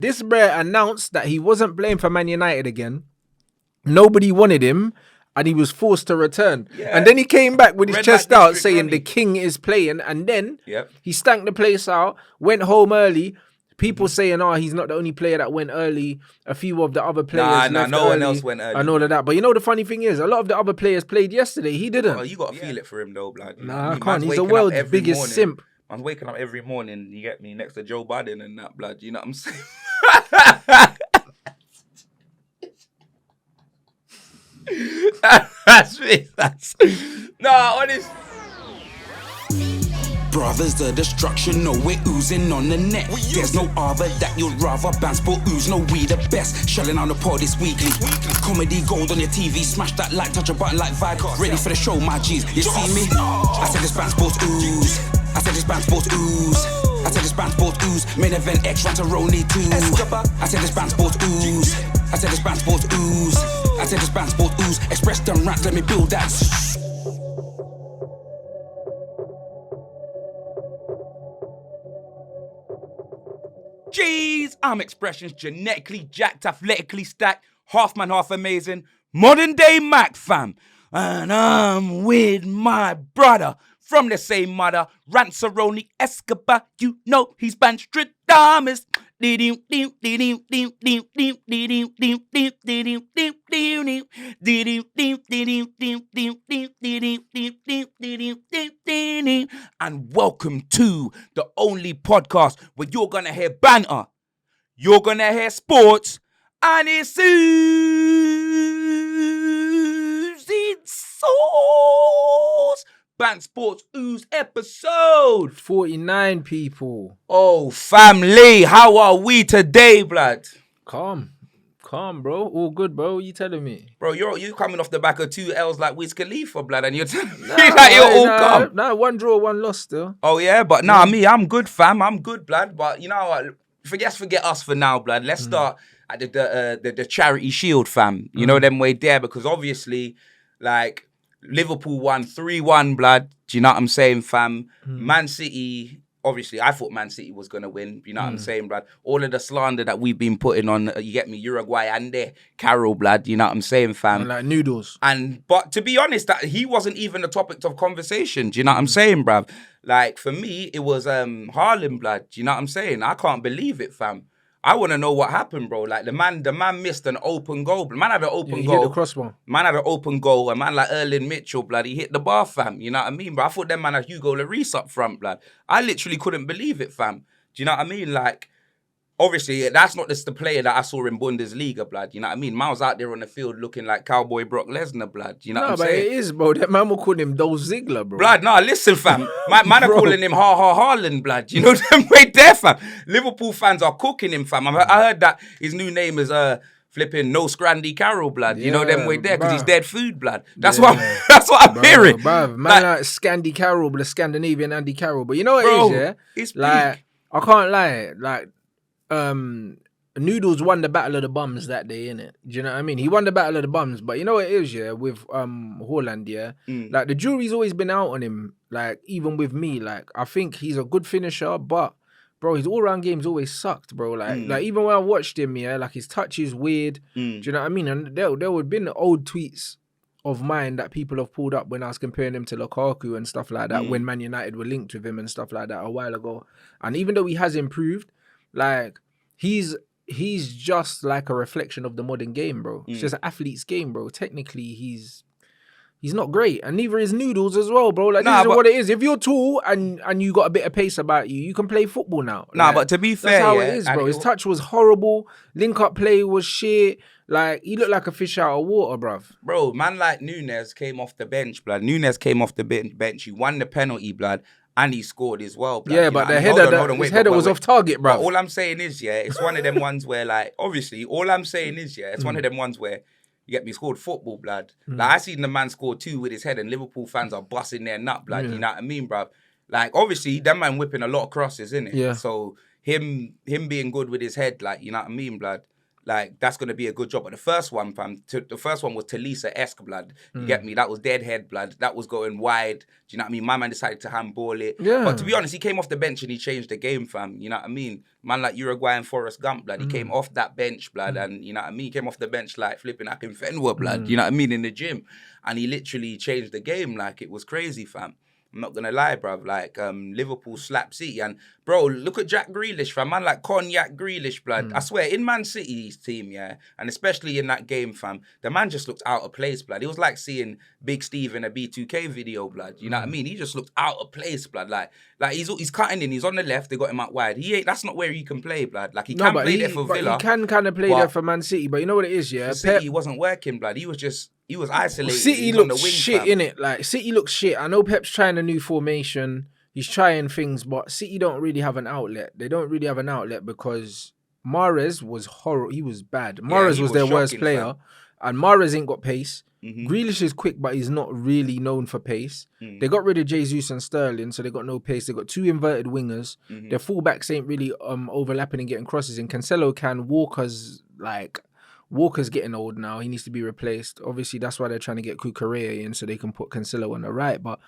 This bro announced that he wasn't playing for Man United again. Nobody wanted him, and he was forced to return. Yeah. And then he came back with his Red chest Light out District, saying Ronnie. the king is playing. And then Yep. he stank the place out, went home early. People saying, he's not the only player that went early. A few of the other players left no one early else went early. and all of that. But you know the funny thing is, a lot of the other players played yesterday. He didn't. Oh, you got to feel it for him, though, blood. You know what Nah, I mean? can't. Man's He's the waking up world's every biggest morning. simp. I'm waking up every morning, you get me, next to Joe Biden and that, blood. You know what I'm saying? That's me. Honest. Brothers, the destruction, no, we're oozing on the net. There's no other that you'd rather Band Sport ooze. No, we the best. Shelling on the pod this weekly. Comedy gold on your TV. Smash that like, touch a button like Vibe. Ready for the show, my G's. You see me? I said this Band Sport ooze. I said this Band Sport ooze. I said this Band Sport ooze. Main event X Rantaroni 2. I said this Band Sport ooze. I said this Band Sport ooze. I said this Band Sport ooze. Express them rants, let me build that. Jeez, I'm expressions genetically jacked, athletically stacked, half man, half amazing, modern day Mac fam. And I'm with my brother from the same mother, Ranceroni Escobar. You know he's Banstradamus. And welcome to the only podcast where you're gonna hear banter, you're gonna hear sports, and it's oozing sauce. Bant Sports Ooze episode 49 people. Oh, family, how are we today, blood? Calm, bro. All good, bro. You telling me? Bro, you coming off the back of 2 L's like Wiz Khalifa, blood, and you're telling me that you're all calm. Nah, 1 draw, 1 loss still. Oh yeah, but me, I'm good, fam. I'm good, blood. But you know what? Forget us for now, blood. Let's start at the charity shield, fam. You know them way there, because obviously, like, Liverpool won 3-1, blood. Do you know what I'm saying, fam? Man City, obviously, I thought Man City was going to win. You know what I'm saying, blood? All of the slander that we've been putting on, you get me, Uruguay and Carroll, blood. You know what I'm saying, fam? Like noodles. But to be honest, that he wasn't even the topic of conversation. Do you know what I'm saying, bruv? Like, for me, it was Haaland, blood. Do you know what I'm saying? I can't believe it, fam. I want to know what happened, bro. Like, the man missed an open goal. Man had an open goal. Hit the crossbar. Man had an open goal. A man like Erling Mitchell, blood, he hit the bar, fam. You know what I mean, bro? I thought them man had Hugo Lloris up front, blood. I literally couldn't believe it, fam. Do you know what I mean? Like, obviously, that's not just the player that I saw in Bundesliga, blood. You know what I mean? Man was out there on the field looking like Cowboy Brock Lesnar, blood. You know what I'm saying? No, but it is, bro. That man will call him Dolph Ziggler, bro. Blood, listen, fam. Man are calling him Haaland, blood. You know them right there, fam. Liverpool fans are cooking him, fam. I heard that his new name is flipping No Scrandy Carroll, blood. You know them way there, because he's dead food, blood. That's what I'm hearing. Bruv, man like Scandi Carroll, but the Scandinavian Andy Carroll. But you know what it is, yeah? It's like, peak. I can't lie. Like, Noodles won the Battle of the Bums that day, innit? Do you know what I mean? He won the Battle of the Bums, but you know what it is, yeah, with Haaland, yeah? Like, the jury's always been out on him, like, even with me. Like, I think he's a good finisher, but, bro, his all-round game's always sucked, bro. Like even when I watched him, yeah, like, his touch is weird. Do you know what I mean? And there would have been old tweets of mine that people have pulled up when I was comparing him to Lukaku and stuff like that, when Man United were linked with him and stuff like that a while ago. And even though he has improved, like, he's just like a reflection of the modern game, bro. It's just an athlete's game, bro. Technically, he's not great, and neither is Noodles as well, bro. Like, this is what it is. If you're tall and you got a bit of pace about you, you can play football now. Like, but to be fair, that's how it is, bro. His touch was horrible. Link-up play was shit. Like, he looked like a fish out of water, bruv. Bro, man like Nunez came off the bench, blood. Nunez came off the bench. He won the penalty, blood. And he scored as well, blood. Yeah, but the header was off target, bro. All I'm saying is, yeah, it's one of them ones where, like, obviously, all I'm saying is, yeah, it's one of them ones where, you get me, scored football, blood. Like, I seen the man score 2 with his head, and Liverpool fans are busting their nut, blood. You know what I mean, bruv? Like, obviously, that man whipping a lot of crosses, innit? Yeah. So, him being good with his head, like, you know what I mean, blood? like that's gonna be a good job. But the first one, fam, the first one was Talisa-esque, blood. You get me? That was deadhead, blood. That was going wide. Do you know what I mean? My man decided to handball it. Yeah. But to be honest, he came off the bench and he changed the game, fam. You know what I mean? Man like Uruguay and Forrest Gump, blood. He came off that bench, blood, and you know what I mean? He came off the bench like flipping Akin Fenwa, blood. You know what I mean? In the gym. And he literally changed the game. Like, it was crazy, fam. I'm not gonna lie, bruv. Like, Liverpool slapped City. And, bro, look at Jack Grealish, fam. Man, like Cognac Grealish, blood. I swear, in Man City's team, yeah, and especially in that game, fam, the man just looked out of place, blood. It was like seeing Big Steve in a B2K video, blood. You know what I mean? He just looked out of place, blood. Like he's cutting in. He's on the left. They got him out wide. That's not where he can play, blood. Like, he can play there for Villa. He can kind of play there for Man City. But you know what it is, yeah? City, he wasn't working, blood. He was isolated. City looks shit, innit? Like, City looks shit. I know Pep's trying a new formation. He's trying things, but City don't really have an outlet. They don't really have an outlet because Mahrez was horrible. He was bad. Mahrez was their worst player. And Mahrez ain't got pace. Grealish is quick, but he's not really known for pace. They got rid of Jesus and Sterling, so they got no pace. They got two inverted wingers. Their fullbacks ain't really overlapping and getting crosses. And Cancelo can. Walker's getting old now. He needs to be replaced. Obviously, that's why they're trying to get Cucurella in so they can put Cancelo on the right. But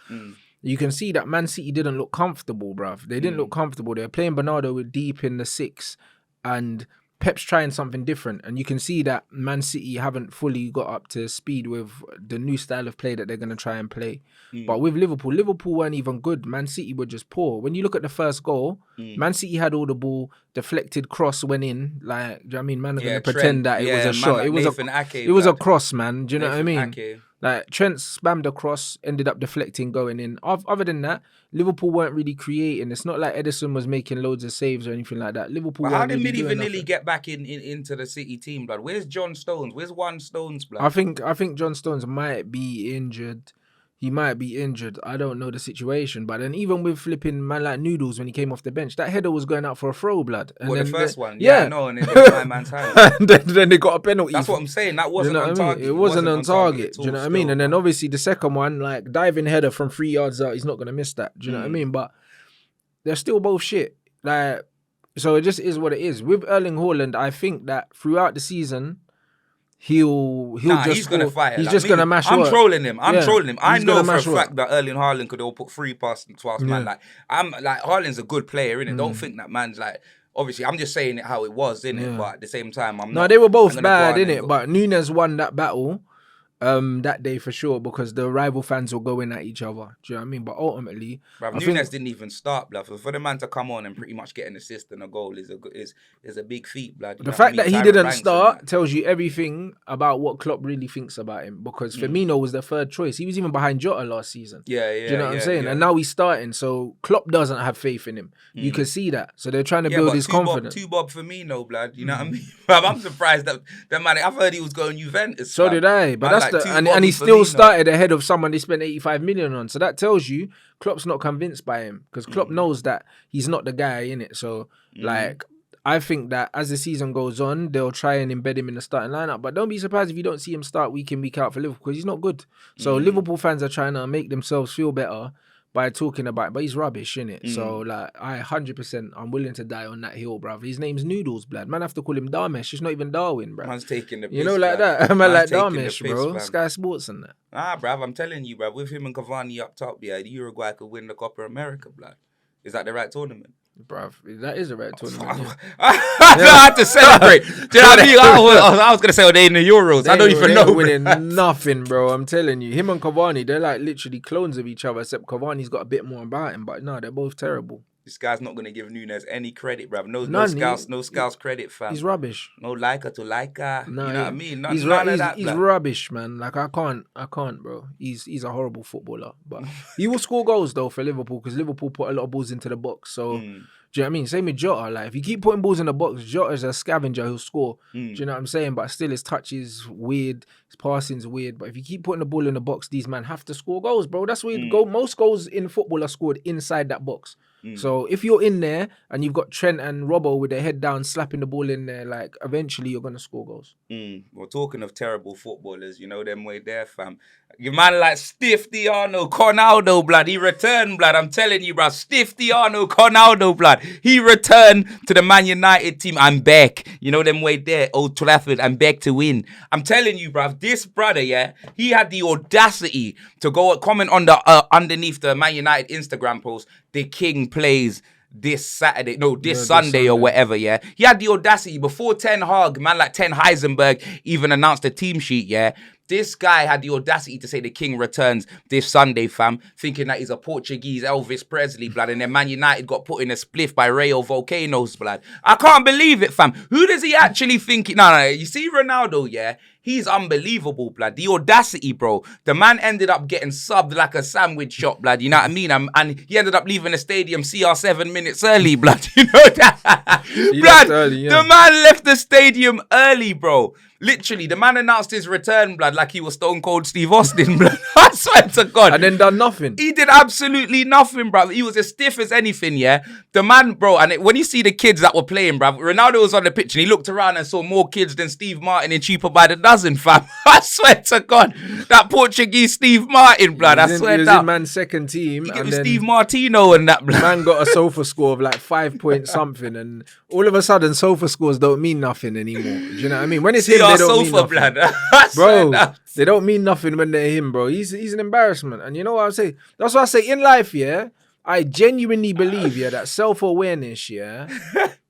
you can see that Man City didn't look comfortable, bruv. They didn't look comfortable. They were playing Bernardo deep in the 6 and Pep's trying something different. And you can see that Man City haven't fully got up to speed with the new style of play that they're going to try and play. But with Liverpool weren't even good. Man City were just poor. When you look at the first goal, Man City had all the ball, deflected cross went in. Like, do you know what I mean? Man are going to pretend that it was a shot. Like it was a cross, man. Do you know what I mean? Ake. Like, Trent spammed a cross, ended up deflecting, going in. Other than that, Liverpool weren't really creating. It's not like Edison was making loads of saves or anything like that. Liverpool But weren't how did really Milli doing Vanilli get back into the City team, blood? Where's John Stones? Where's Juan Stones, blood? I think John Stones might be injured. He might be injured. I don't know the situation. But then even with flipping man like Noodles when he came off the bench, that header was going out for a throw, blood. And the first one? Yeah. No, and it was my man's hand. And then they got a penalty. That's what I'm saying. That wasn't on target. It wasn't on target. Do you know what I mean? And then obviously the second one, like diving header from 3 yards out, he's not going to miss that. Do you know what I mean? But they're still both shit. Like, so it just is what it is. With Erling Haaland, I think that throughout the season, he's gonna fire. He's just gonna mash. I'm trolling him. I know for a fact that Erling Haaland could all put 3 past man. Like, Haaland's a good player, innit? Don't think that man's like. Obviously, I'm just saying it how it was, innit? But at the same time, I'm not. No, they were both bad, innit? But Nunez won that battle. That day for sure, because the rival fans were going at each other. Do you know what I mean? But ultimately, Nunez didn't even start, blood. For the man to come on and pretty much get an assist and a goal is a big feat, blood. The fact that he didn't start tells you everything about what Klopp really thinks about him. Because Firmino was the third choice. He was even behind Jota last season. Yeah. Do you know what I'm saying? Yeah. And now he's starting. So Klopp doesn't have faith in him. You can see that. So they're trying to build his confidence. Bob Firmino, blood. You know what I mean? I'm surprised that man. I've heard he was going Juventus. So did I. But that's and he's still started ahead of someone they spent 85 million on. So that tells you Klopp's not convinced by him, because Klopp knows that he's not the guy, innit? So like, I think that as the season goes on, they'll try and embed him in the starting lineup. But don't be surprised if you don't see him start week in, week out for Liverpool, because he's not good. So Liverpool fans are trying to make themselves feel better by talking about it, but he's rubbish, innit? So like, I 100%, I'm willing to die on that hill, bruv. His name's Noodles, blood. Man, have to call him Darmesh. It's not even Darwin, bruv. Man's taking the piss, you know, like that. Man like Darmesh, bro. Sky Sports and that. Nah, bruv, I'm telling you, bruv. With him and Cavani up top, yeah, the Uruguay could win the Copa America, blood. Is that the right tournament? Bruv, that is the right tournament. I had to celebrate. Do you know what I mean? I was going to say, they in the Euros. I don't even know. They're winning nothing, bro. I'm telling you. Him and Cavani, they're like literally clones of each other, except Cavani's got a bit more about him. But no, they're both terrible. This guy's not going to give Nunez any credit, bruv. No scouts credit, fam. He's rubbish. No Leica to Leica. No, you know what I mean? He's rubbish, man. Like, I can't, bro. He's a horrible footballer. But he will score goals, though, for Liverpool, because Liverpool put a lot of balls into the box. So, do you know what I mean? Same with Jota. Like, if you keep putting balls in the box, Jota's a scavenger who'll score. Do you know what I'm saying? But still, his touch is weird. His passing's weird. But if you keep putting the ball in the box, these men have to score goals, bro. That's where you go. Most goals in football are scored inside that box. So if you're in there and you've got Trent and Robbo with their head down, slapping the ball in there, like eventually you're gonna score goals. Well, talking of terrible footballers, you know them way there, fam. Your man like Stiff Diano Ronaldo, blood. He returned, blood. I'm telling you, bro. Stiff Diano Ronaldo, blood. He returned to the Man United team. I'm back. You know them way there, Old Trafford. I'm back to win. I'm telling you, bro. This brother, yeah, he had the audacity to go comment on the underneath the Man United Instagram post. The King plays this Saturday, this Sunday or whatever, yeah. He had the audacity before Ten Hag, man like Ten Heisenberg even announced the team sheet, yeah. This guy had the audacity to say the King returns this Sunday, fam, thinking that he's a Portuguese Elvis Presley, blood, and then Man United got put in a spliff by Rayo Volcanoes, blood. I can't believe it, fam. Who does he actually think? No, you see Ronaldo, yeah? He's unbelievable, blood. The audacity, bro. The man ended up getting subbed like a sandwich shop, blood. You know what I mean? And he ended up leaving the stadium CR7 minutes early, blood. You know that? Blood, early, yeah. The man left the stadium early, bro. Literally, the man announced his return, blood, like he was Stone Cold Steve Austin, blood. I swear to God. And then done nothing. He did absolutely nothing, bro. He was as stiff as anything, yeah? The man, bro, and when you see the kids that were playing, bro, Ronaldo was on the pitch and he looked around and saw more kids than Steve Martin in Cheaper by the Dozen, fam. I swear to God. That Portuguese Steve Martin, blood. I swear to God. He was in man's second team. He and Steve Martino and that, blood. Man got a sofa score of like 5 point something, and all of a sudden sofa scores don't mean nothing anymore. Do you know what I mean? When it's him, they don't mean nothing. Blood. Bro, they don't mean nothing when they're him, bro. He's an embarrassment. And you know what I say? That's what I say in life, yeah. I genuinely believe, yeah, that self-awareness, yeah,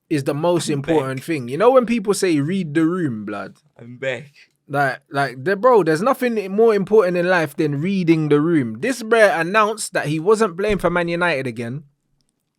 is the most important thing. You know when people say read the room, blood? I'm back. Bro, there's nothing more important in life than reading the room. This bro announced that he wasn't playing for Man United again.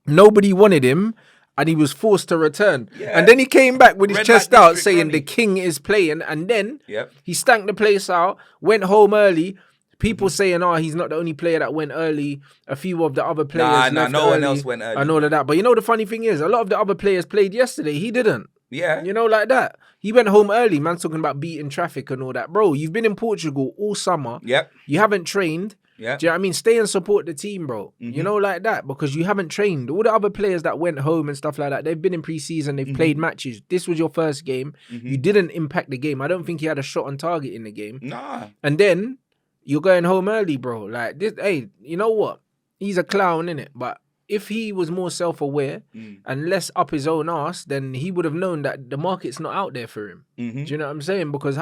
Nobody wanted him. And he was forced to return. Yeah. And then he came back with his chest out saying the King is playing. And then he stank the place out, went home early. People saying, he's not the only player that went early. A few of the other players left no one else went early. And all of that. But you know the funny thing is, a lot of the other players played yesterday. He didn't. Yeah. You know, like that. He went home early. Man's talking about beating traffic and all that. Bro, you've been in Portugal all summer. Yep. You haven't trained. Yeah. Do you know what I mean? Stay and support the team, bro. You know, like that, because you haven't trained. All the other players that went home and stuff like that, they've been in pre-season, they've played matches. This was your first game. You didn't impact the game. I don't think he had a shot on target in the game. Nah. And then you're going home early, bro. Like this, hey, you know what? He's a clown, innit? But if he was more self-aware and less up his own ass, then he would have known that the market's not out there for him. Do you know what I'm saying? Because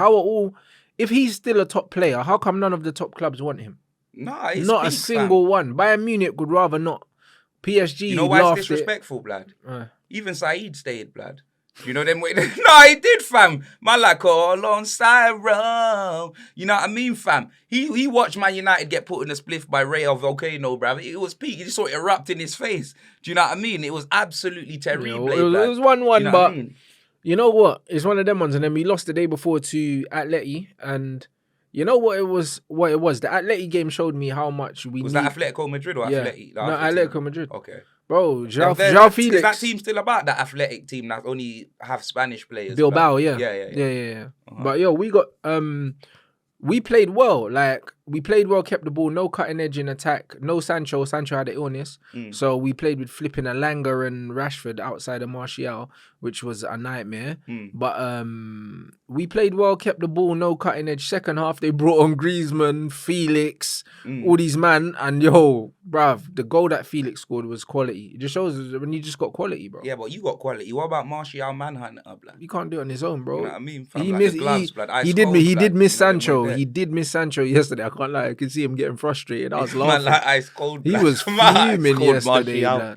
if he's still a top player, how come none of the top clubs want him? Nah, not a single one. Bayern Munich would rather not. PSG, you know why it's disrespectful, blood? Even Saeed stayed, blood. You know them way? No, he did, fam. Man, like alongside Rome. You know what I mean, fam? He watched Man United get put in a spliff by Rayo Volcano, bruv. It was peak. He just saw it erupt in his face. Do you know what I mean? It was absolutely terrible. It was 1-1, you know but you know what? It's one of them ones. And then we lost the day before to Atleti, and you know what it was? The Atleti game showed me how much we Was that Atletico Madrid or Atleti? No, Atletico Madrid. Okay. Bro, João Felix. Is that team still about that athletic team that only have Spanish players? Bilbao, yeah. Yeah. But yo, we got we played well. Like, we played well, kept the ball, no cutting edge in attack, no Sancho. Sancho had an illness. So we played with flipping Alanga and Rashford outside of Martial, which was a nightmare. But we played well, kept the ball, no cutting edge. Second half, they brought on Griezmann, Felix, all these man. And yo, bruv, the goal that Felix scored was quality. It just shows when you just got quality, bro. Yeah, but you got quality. What about Martial Manhunter, blood? You can't do it on his own, bro. You know what I mean? He did miss Sancho. He did miss Sancho yesterday. I can't lie. I could see him getting frustrated. I was laughing. Man, like ice cold. He was fuming yesterday.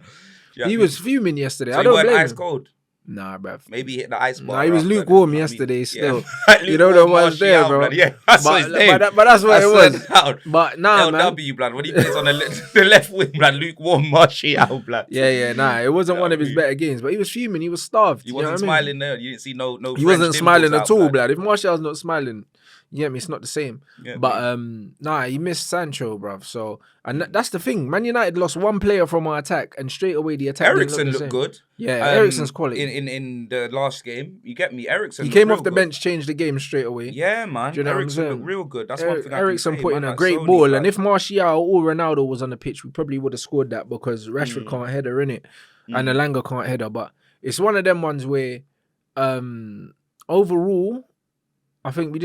He was fuming yesterday. So I don't blame him. Ice cold. Nah, bruv. Maybe hit the ice bar. Nah, he was lukewarm yesterday still. Yeah. You know the ones there, bro. Yeah, that's what his name. But that's what it was. But nah, man. LW, blood. When he plays on the left wing, blood, lukewarm Martial, blood. Yeah, nah. It wasn't one of his better games, but he was fuming. He was starved. He wasn't smiling there. You didn't see no. He wasn't smiling at all, blood. If Martial's not smiling, yeah, it's not the same. Yeah, but nah, he missed Sancho, bruv. So, and that's the thing. Man United lost one player from our attack, and straight away the attack Eriksen didn't look looked good. Yeah, Eriksen's quality. In the last game, you get me. Eriksen. He came looked off the real good. bench, changed the game straight away. Yeah, man. Do you know what I'm Eriksen saying? looked real good. That's one thing I can Eriksen say. put in man, a like great Sony, ball, blood. and if Martial or Ronaldo was on the pitch, we probably would have scored that because Rashford can't header, innit? And Elanga can't header. But it's one of them ones where, overall, I think we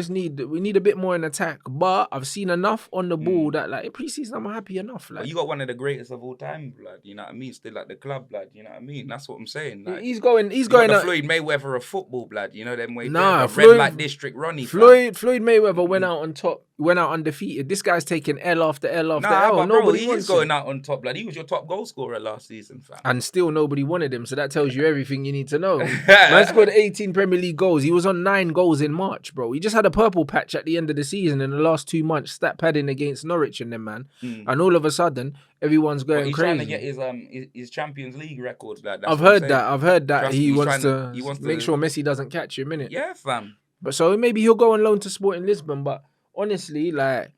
need a bit more in attack. But I've seen enough on the ball that like pre-season I'm happy enough. Like But you got one of the greatest of all time, blood. You know what I mean? Still at the club, blood. You know what I mean? That's what I'm saying. Like, he's going. you got the Floyd Mayweather of football, blood. You know them way. Nah, Red Light District Ronnie. Floyd Mayweather went out on top, went out undefeated. This guy's taking L after L after L. But Nobody bro, wants he's going him. out on top, blood. He was your top goal scorer last season, fam. And still nobody wanted him. So that tells you everything you need to know. Man scored 18 Premier League goals. He was on 9 goals in March, bro. He just had a purple patch at the end of the season in the last 2 months, stat padding against Norwich and them, man. And all of a sudden, everyone's going he's crazy. trying to get his Champions League record, blood. I've heard that. Trust He me, wants to make to sure Messi doesn't catch him, innit? Yeah, fam. But so maybe he'll go on loan to Sporting Lisbon. But honestly, like,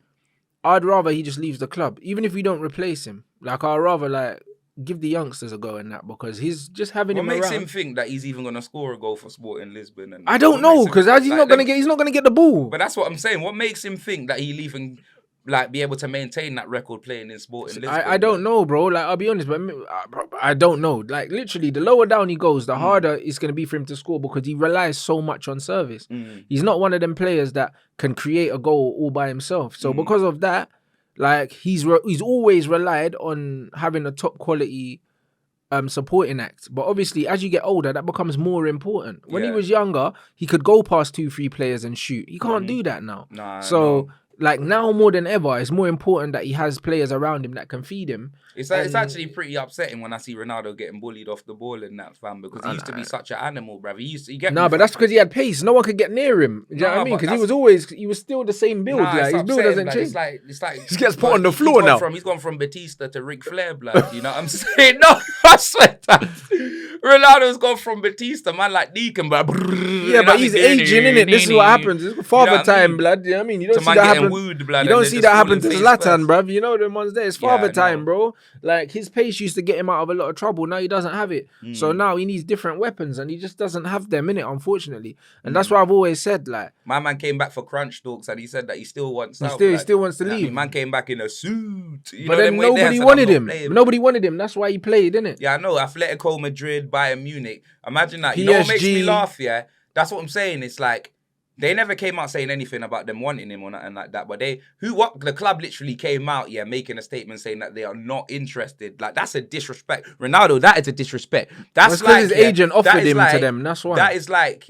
I'd rather he just leaves the club, even if we don't replace him. Like, I'd rather like give the youngsters a go in that because he's just having What him makes around. him think that he's even gonna score a goal for Sporting Lisbon? And I don't know because he's not gonna get the ball. But that's what I'm saying. What makes him think that he'll even like be able to maintain that record playing in Sporting Lisbon? I don't know, bro. Like, I'll be honest, but I don't know. Like, literally, the lower down he goes, the harder it's going to be for him to score because he relies so much on service. He's not one of them players that can create a goal all by himself. So because of that, like, he's always relied on having a top quality supporting act. But obviously, as you get older, that becomes more important. When he was younger, he could go past 2-3 players and shoot. He can't do that now. Like, now more than ever, it's more important that he has players around him that can feed him. It's actually pretty upsetting when I see Ronaldo getting bullied off the ball in that, fam, because he used to be such an animal, bruv. But that's because he had pace. No one could get near him. Do you know what I mean? Because he was still the same build. Like, his build doesn't change. It's like he gets put on the floor now. He's gone from Batista to Ric Flair, blood. You know what I'm saying? No, I swear that. Ronaldo's gone from Batista, man, like Deacon, but yeah, but he's aging, innit? This is what happens. It's father time, blood. You know what I mean? You don't see that happen. Wooed, blood, you don't see that happen to Zlatan, bruv. You know them ones there. It's father Yeah, time, bro. Like, his pace used to get him out of a lot of trouble. Now he doesn't have it. So now he needs different weapons, and he just doesn't have them, innit? Unfortunately, and that's why I've always said, like, my man came back for crunch talks, and he said that he still wants out. He still wants to leave. I mean, man came back in a suit. But then nobody wanted him. Nobody wanted him. That's why he played, innit? Yeah, I know. Atletico Madrid, Bayern Munich. Imagine that. You know what makes me laugh, yeah? That's what I'm saying. It's like, they never came out saying anything about them wanting him or nothing like that. But the club literally came out, making a statement saying that they are not interested. Like, that's a disrespect. Ronaldo, that is a disrespect. That's like his agent offered him to them. That's why. That is like,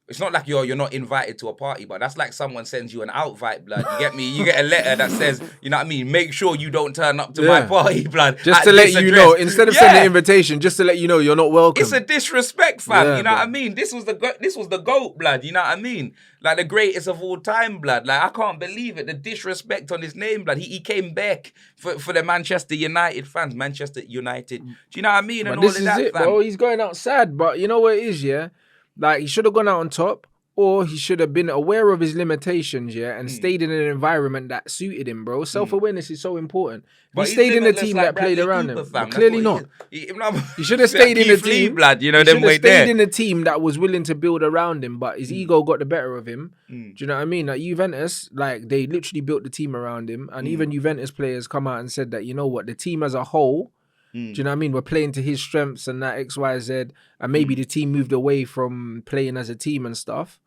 it's not like you're not invited to a party, but that's like someone sends you an outvite, blood. You get me? You get a letter that says, you know what I mean? Make sure you don't turn up to my party, blood. Just to let you know, instead of sending an invitation, just to let you know you're not welcome. It's a disrespect, fam. You know what I mean? This was the GOAT, blood. You know what I mean? Like, the greatest of all time, blood. Like, I can't believe it. The disrespect on his name, blood. He came back for the Manchester United fans. Manchester United. Do you know what I mean? And all of that, fam. Bro. He's going out sad, but you know what it is, yeah? Like, he should have gone out on top, or he should have been aware of his limitations, and stayed in an environment that suited him, bro. Self-awareness is so important. But he stayed in a team that played around him. Clearly not. He should have stayed in a team. Blood, you know, he them should have way stayed there. in a team that was willing to build around him, but his ego got the better of him. Do you know what I mean? Like, Juventus, like, they literally built the team around him, and even Juventus players come out and said that, you know what, the team as a whole, do you know what I mean? We're playing to his strengths and that X, Y, Z, and maybe the team moved away from playing as a team and stuff.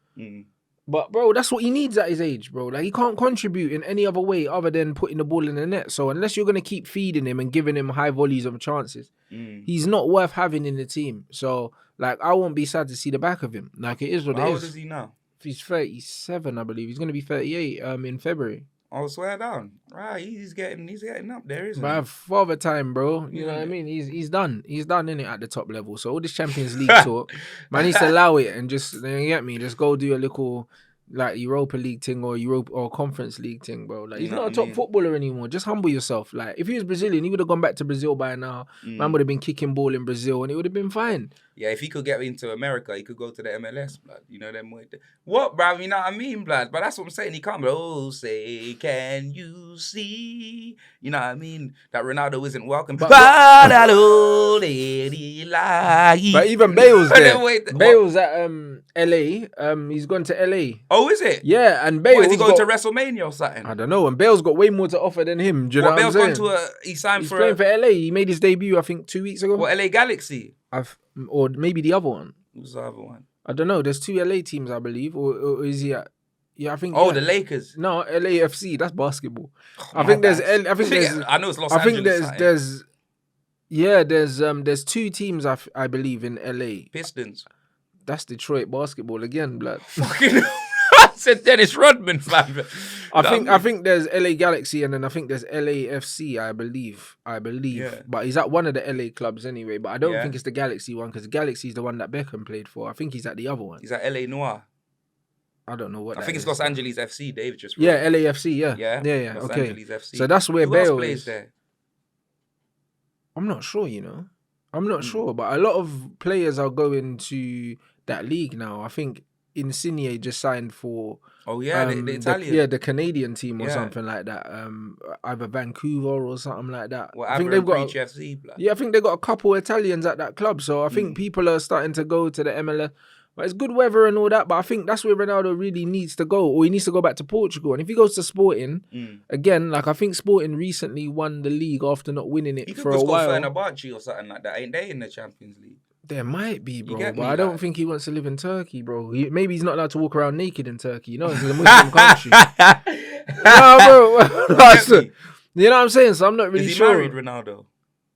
But, bro, that's what he needs at his age, bro. Like, he can't contribute in any other way other than putting the ball in the net. So unless you're going to keep feeding him and giving him high volleys of chances, he's not worth having in the team. So, like, I won't be sad to see the back of him. Like, it is what it is. How old is he now? He's 37, I believe. He's going to be 38 in February. Oh, swear down. Right, he's getting up there, isn't he? But father time, bro. You know what I mean? He's done. He's done, innit, at the top level. So all this Champions League talk, man needs to allow it and just, you get me, just go do a little, like, Europa League thing or Conference League thing, bro. Like, he's not a top footballer anymore. Just humble yourself. Like, if he was Brazilian, he would have gone back to Brazil by now. Man would have been kicking ball in Brazil and it would have been fine. Yeah, if he could get into America, he could go to the MLS, blood. You know them way. What, bruv? You know what I mean, blood? But that's what I'm saying. He can't be, oh, say, can you see? You know what I mean? That Ronaldo isn't welcome. But even Bale's there. Bale's at LA. He's gone to LA. Oh, is it? Yeah, and Bale's Is he going to WrestleMania or something? I don't know. And Bale's got way more to offer than him. Do you know what I'm saying? Bale's gone to he signed He's for playing for LA. He made his debut, I think, 2 weeks ago. What, LA Galaxy? Or maybe the other one. Who's the other one? I don't know. There's 2 LA teams, I believe. Or is he at? Yeah, I think. Oh, yeah. the Lakers. No, LAFC. That's basketball. Oh, I think there's. I know it's Los Angeles. There's 2 teams I believe in LA. Pistons. That's Detroit basketball again, blood. Fucking. I said Dennis Rodman, fam. I think there's LA Galaxy and then I think there's LAFC. I believe. Yeah. But he's at one of the LA clubs anyway. But I don't Yeah. think it's the Galaxy one because the Galaxy is the one that Beckham played for. I think he's at the other one. He's at LA Noir. I don't know what. I think it's Los Angeles FC. Dave just. Yeah, LAFC. Yeah. Yeah. Los Okay. Angeles FC. So that's where Who else Bale plays is. there? I'm not sure. I'm not sure, but a lot of players are going to that league now. I think Insigne just signed for. Oh yeah, the Italian. the Canadian team or Yeah. something like that. Either Vancouver or something like that. Well, I think they've got. FC, blood. Yeah, I think they got a couple Italians at that club. So I think people are starting to go to the MLS. But it's good weather and all that. But I think that's where Ronaldo really needs to go, or he needs to go back to Portugal. And if he goes to Sporting again, like I think Sporting recently won the league after not winning it He could for go a while. score Fenerbahce or something like that. Ain't they in the Champions League? There might be, bro, get but me, I don't like- think he wants to live in Turkey, bro. Maybe he's not allowed to walk around naked in Turkey. You know, it's a Muslim country. No, bro. Get me. You know what I'm saying? So I'm not really Is he sure. married, Ronaldo?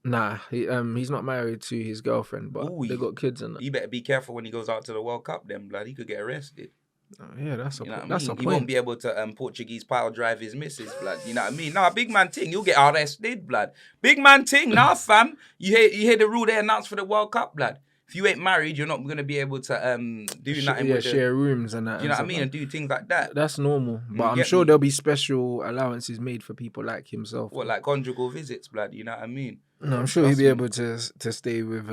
Nah, he's not married to his girlfriend, but Ooh, they got kids and that. You better be careful when he goes out to the World Cup, then, blood. He could get arrested. Oh, yeah, that's a You know what I that's mean? a He won't point. be able to Portuguese pile drive his missus, blood. You know what I mean? Nah, big man ting, you'll get arrested, blood. Big man ting, nah, fam. You hear the rule they announced for the World Cup, blood. If you ain't married, you're not gonna be able to do nothing with share rooms and that. you know what I and mean, stuff and do things like that. That's normal, but I'm get sure me? there'll be special allowances made for people like himself. What, like conjugal visits, blood? You know what I mean? No, I'm sure he'll be Trust me. able to stay with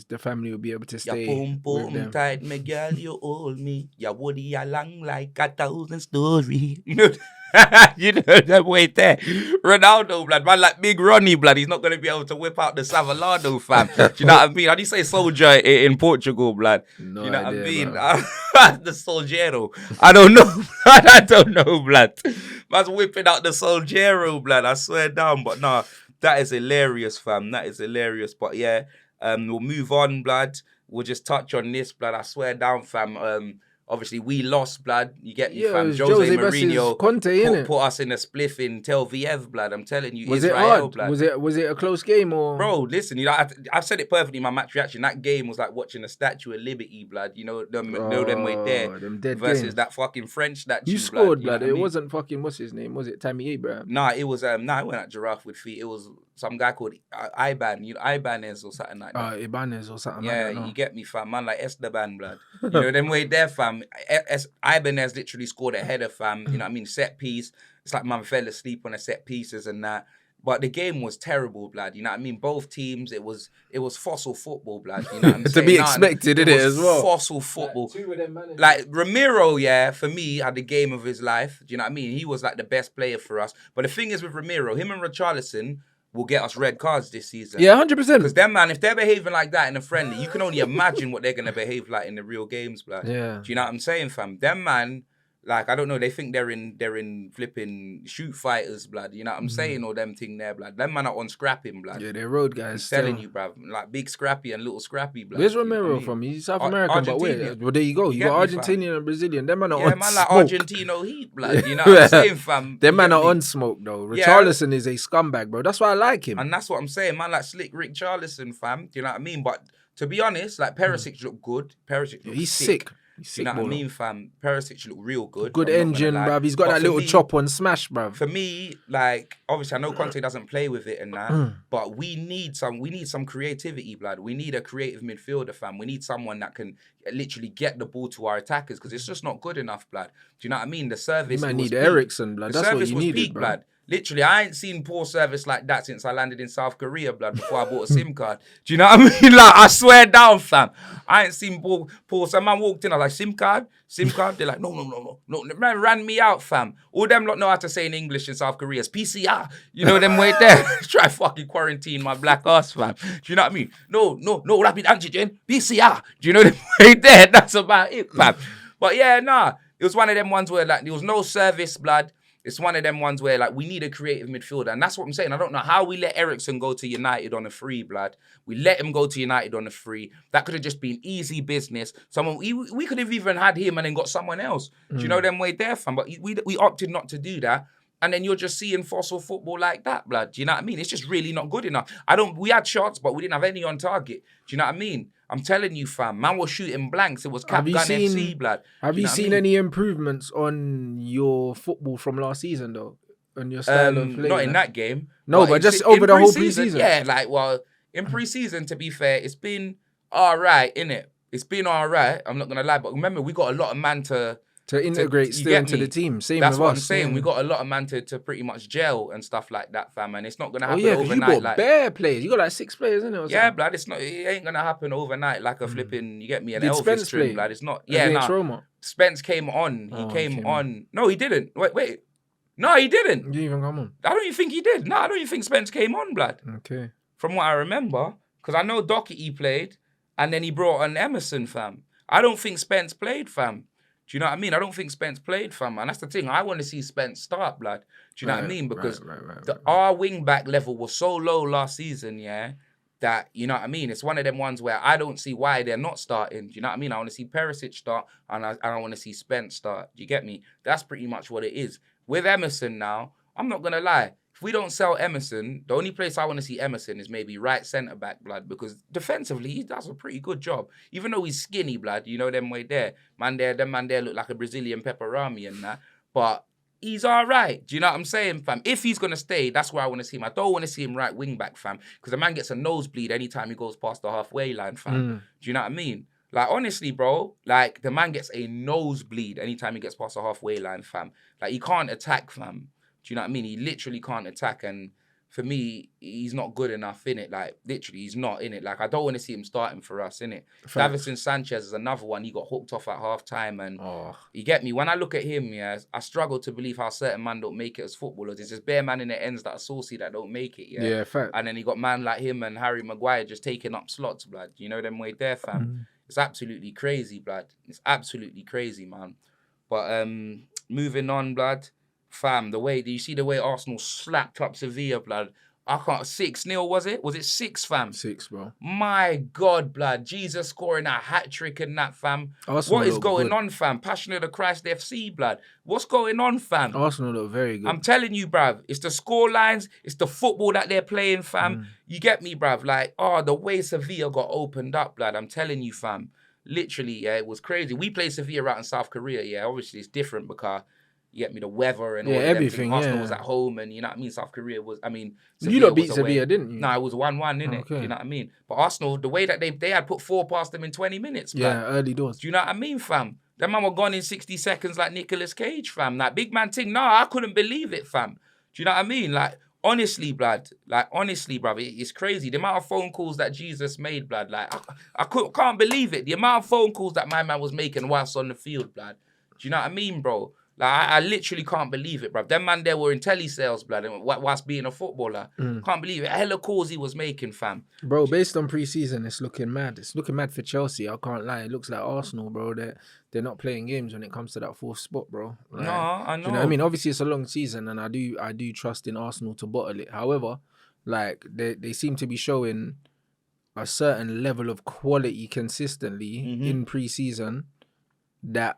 the family will be able to Ya stay boom with boom them. tight, me girl, you hold me. Ya woody along like 1,000 stories. You know, you know that way there. Ronaldo, blood, man, like Big Ronnie, blood. He's not gonna be able to whip out the Savallado, fam. Do you know what I mean? How do you say soldier in Portugal, blood? No you know idea, what I mean? bro. The Soldiero. I don't know, blood. I don't know, blood. Man's whipping out the Soldiero, blood. I swear down, but nah. That is hilarious, fam. That is hilarious. But yeah, we'll move on, blood. We'll just touch on this, blood. I swear down, fam. Obviously, we lost, blood. You get me, Yeah, it fam. was Jose versus Mourinho Conte, innit? put us in a spliff in Tel Aviv, blood. I'm telling you, Was it Israel, hard? blood. Was it a close game or? Bro, listen, you know, I've said it perfectly in my match reaction. That game was like watching a Statue of Liberty, blood. You know them way there them dead versus games. that fucking French statue. You scored, you know blood. what I It mean? wasn't fucking what's his name? Was it Tammy Abraham? Nah, it was it went at Giraffe with feet. It was some guy called Iban, Ibanez or something like that. Ibanez or something. I Yeah, don't know. you get me, fam. Man, like Esteban, blood. You know, them way there, fam. Ibanez literally scored a header, fam. You know what I mean? Set piece. It's like man fell asleep on the set pieces and that. But the game was terrible, blood. You know what I mean? Both teams, it was fossil football, blood. You know what I'm To saying? be expected, it innit, was as well. Fossil football. Two of them managers. Like Ramiro, yeah, for me, had the game of his life. Do you know what I mean? He was like the best player for us. But the thing is with Ramiro, him and Richarlison will get us red cards this season. Yeah, 100%. Because them, man, if they're behaving like that in a friendly, you can only imagine what they're going to behave like in the real games, blood. Yeah. Do you know what I'm saying, fam? Them, man, like, I don't know, they think they're in flipping shoot fighters, blood. You know what I'm saying? Or them thing there, blood. Them, man, are on scrapping, blood. Yeah, they're road guys. I'm telling still. you, bruv. Like, big scrappy and little scrappy, blood. Where's You know what I Romero mean? from? He's South American, but where? Argentina. Well, there you go. You You got get me, fam? Argentinian and Brazilian. Them man are Yeah, on man, like smoke. Argentino heat, blood. You know what I'm saying, fam? Them You man get are me? on smoke, though. Yeah. Richarlison is a scumbag, bro. That's why I like him. And that's what I'm saying, man. Like Slick Rick Charlison, fam. Do you know what I mean? But to be honest, like Perisic looked good. Perisic looked He's sick. He's Do sick, you know what I bro. mean, fam? Perisic looked real good. Good I'm not gonna engine, lie. bruv. He's got But that for little me- chop on smash, bruv. For me, like, obviously I know Conte doesn't play with it and that, but we need some creativity, blood. We need a creative midfielder, fam. We need someone that can literally get the ball to our attackers because it's just not good enough, blood. Do you know what I mean? The service You might it was need peak. Ericsson, blood. The That's what service you was needed, peak, bro. blood. Literally, I ain't seen poor service like that since I landed in South Korea, blood, before I bought a SIM card. Do you know what I mean? Like, I swear down, fam. I ain't seen poor. Some man walked in, I was like, SIM card? They're like, no. The man ran me out, fam. All them lot know how to say in English in South Korea. It's PCR. You know them way there. Try fucking quarantine my black ass, fam. Do you know what I mean? No, rapid antigen. PCR. Do you know them way there? That's about it, fam. But yeah, nah. It was one of them ones where, like, there was no service, blood. It's one of them ones where, like, we need a creative midfielder. And that's what I'm saying. I don't know how we let Eriksen go to United on a free, blood. We let him go to United on a free. That could have just been easy business. We could have even had him and then got someone else. Do you know them way there, fam? But we opted not to do that. And then you're just seeing fossil football like that, blood. Do you know what I mean? It's just really not good enough. We had shots, but we didn't have any on target. Do you know what I mean? I'm telling you, fam. Man was shooting blanks. It was Cap Gun FC, blood. Have you seen any improvements on your football from last season, though? On your style of play? Not in that game. No, but just over the whole pre-season. Yeah, like, well, in pre-season, to be fair, it's been all right, innit? It's been all right. I'm not going to lie. But remember, we got a lot of man to integrate still into the team. Same That's with what us. I'm saying. Yeah. We got a lot of man to pretty much gel and stuff like that, fam. And it's not gonna happen You overnight. got bare players. You got like 6 players, isn't it? Yeah, blood. It ain't gonna happen overnight like a flipping. You get me? An Did Elvis Spence string, play? blood. It's not. Yeah, Roma. Spence came on. He came on. on. No, he didn't. Wait. No, he didn't. You didn't even come on. I don't even think he did. No, I don't even think Spence came on, blood. Okay. From what I remember, because I know Doherty played, and then he brought on Emerson, fam. I don't think Spence played, fam. Do you know what I mean? I don't think Spence played, fam. And that's the thing. I want to see Spence start, blood. Do you know what I mean? Because our wing-back level was so low last season, yeah, that, you know what I mean? It's one of them ones where I don't see why they're not starting. Do you know what I mean? I want to see Perisic start, and I want to see Spence start. Do you get me? That's pretty much what it is. With Emerson now, I'm not going to lie. If we don't sell Emerson, the only place I want to see Emerson is maybe right centre-back, blood, because defensively, he does a pretty good job. Even though he's skinny, blood, you know them way there. Them man there look like a Brazilian pepperami and that. But he's all right. Do you know what I'm saying, fam? If he's going to stay, that's where I want to see him. I don't want to see him right wing-back, fam, because the man gets a nosebleed anytime he goes past the halfway line, fam. Do you know what I mean? Like, honestly, bro, like, the man gets a nosebleed anytime he gets past the halfway line, fam. Like, he can't attack, fam. Do you know what I mean? He literally can't attack, and for me, he's not good enough in it. Like, literally, he's not in it. Like, I don't want to see him starting for us in it. Davinson Sanchez is another one. He got hooked off at half-time, and you get me? When I look at him, yeah, I struggle to believe how certain man don't make it as footballers. There's just bare man in the ends that are saucy that don't make it, yeah? Yeah, fact. And then you got man like him and Harry Maguire just taking up slots, blood. You know them way there, fam? It's absolutely crazy, blood. It's absolutely crazy, man. But moving on, blood. Fam, do you see the way Arsenal slapped up Sevilla, blood? I can't. 6-0, was it? Was it 6, fam? 6, bro. My God, blood. Jesus scoring a hat-trick and that, fam. Arsenal what is look going good. on, fam? Passion of the Christ FC, blood. What's going on, fam? Arsenal look very good. I'm telling you, bruv. It's the score lines. It's the football that they're playing, fam. You get me, bruv? Like, the way Sevilla got opened up, blood. I'm telling you, fam. Literally, yeah, it was crazy. We played Sevilla out in South Korea, yeah. Obviously, it's different because... You get me, the weather and all everything. Arsenal yeah. was at home, and you know what I mean. South Korea was. I mean, you lot beat Sevilla, didn't you? No, it was 1-1, innit? Okay. You know what I mean. But Arsenal, the way that they had put 4 past them in 20 minutes, man. Yeah, early doors. Do you know what I mean, fam? That man were gone in 60 seconds like Nicolas Cage, fam. That big man thing. No, I couldn't believe it, fam. Do you know what I mean? Like, honestly, blood. Like, honestly, bruv, it's crazy. The amount of phone calls that Jesus made, blood. Like, I can't believe it. The amount of phone calls that my man was making whilst on the field, blood. Do you know what I mean, bro? Like, I literally can't believe it, bruv. Them man there were in telesales, blood, and whilst being a footballer. Can't believe it. Hella calls he was making, fam. Bro, based on pre-season, it's looking mad. It's looking mad for Chelsea. I can't lie. It looks like Arsenal, bro. They're not playing games when it comes to that 4th spot, bro. Like, no, I know. Do you know what I mean? Obviously, it's a long season, and I do trust in Arsenal to bottle it. However, like, they seem to be showing a certain level of quality consistently in pre-season that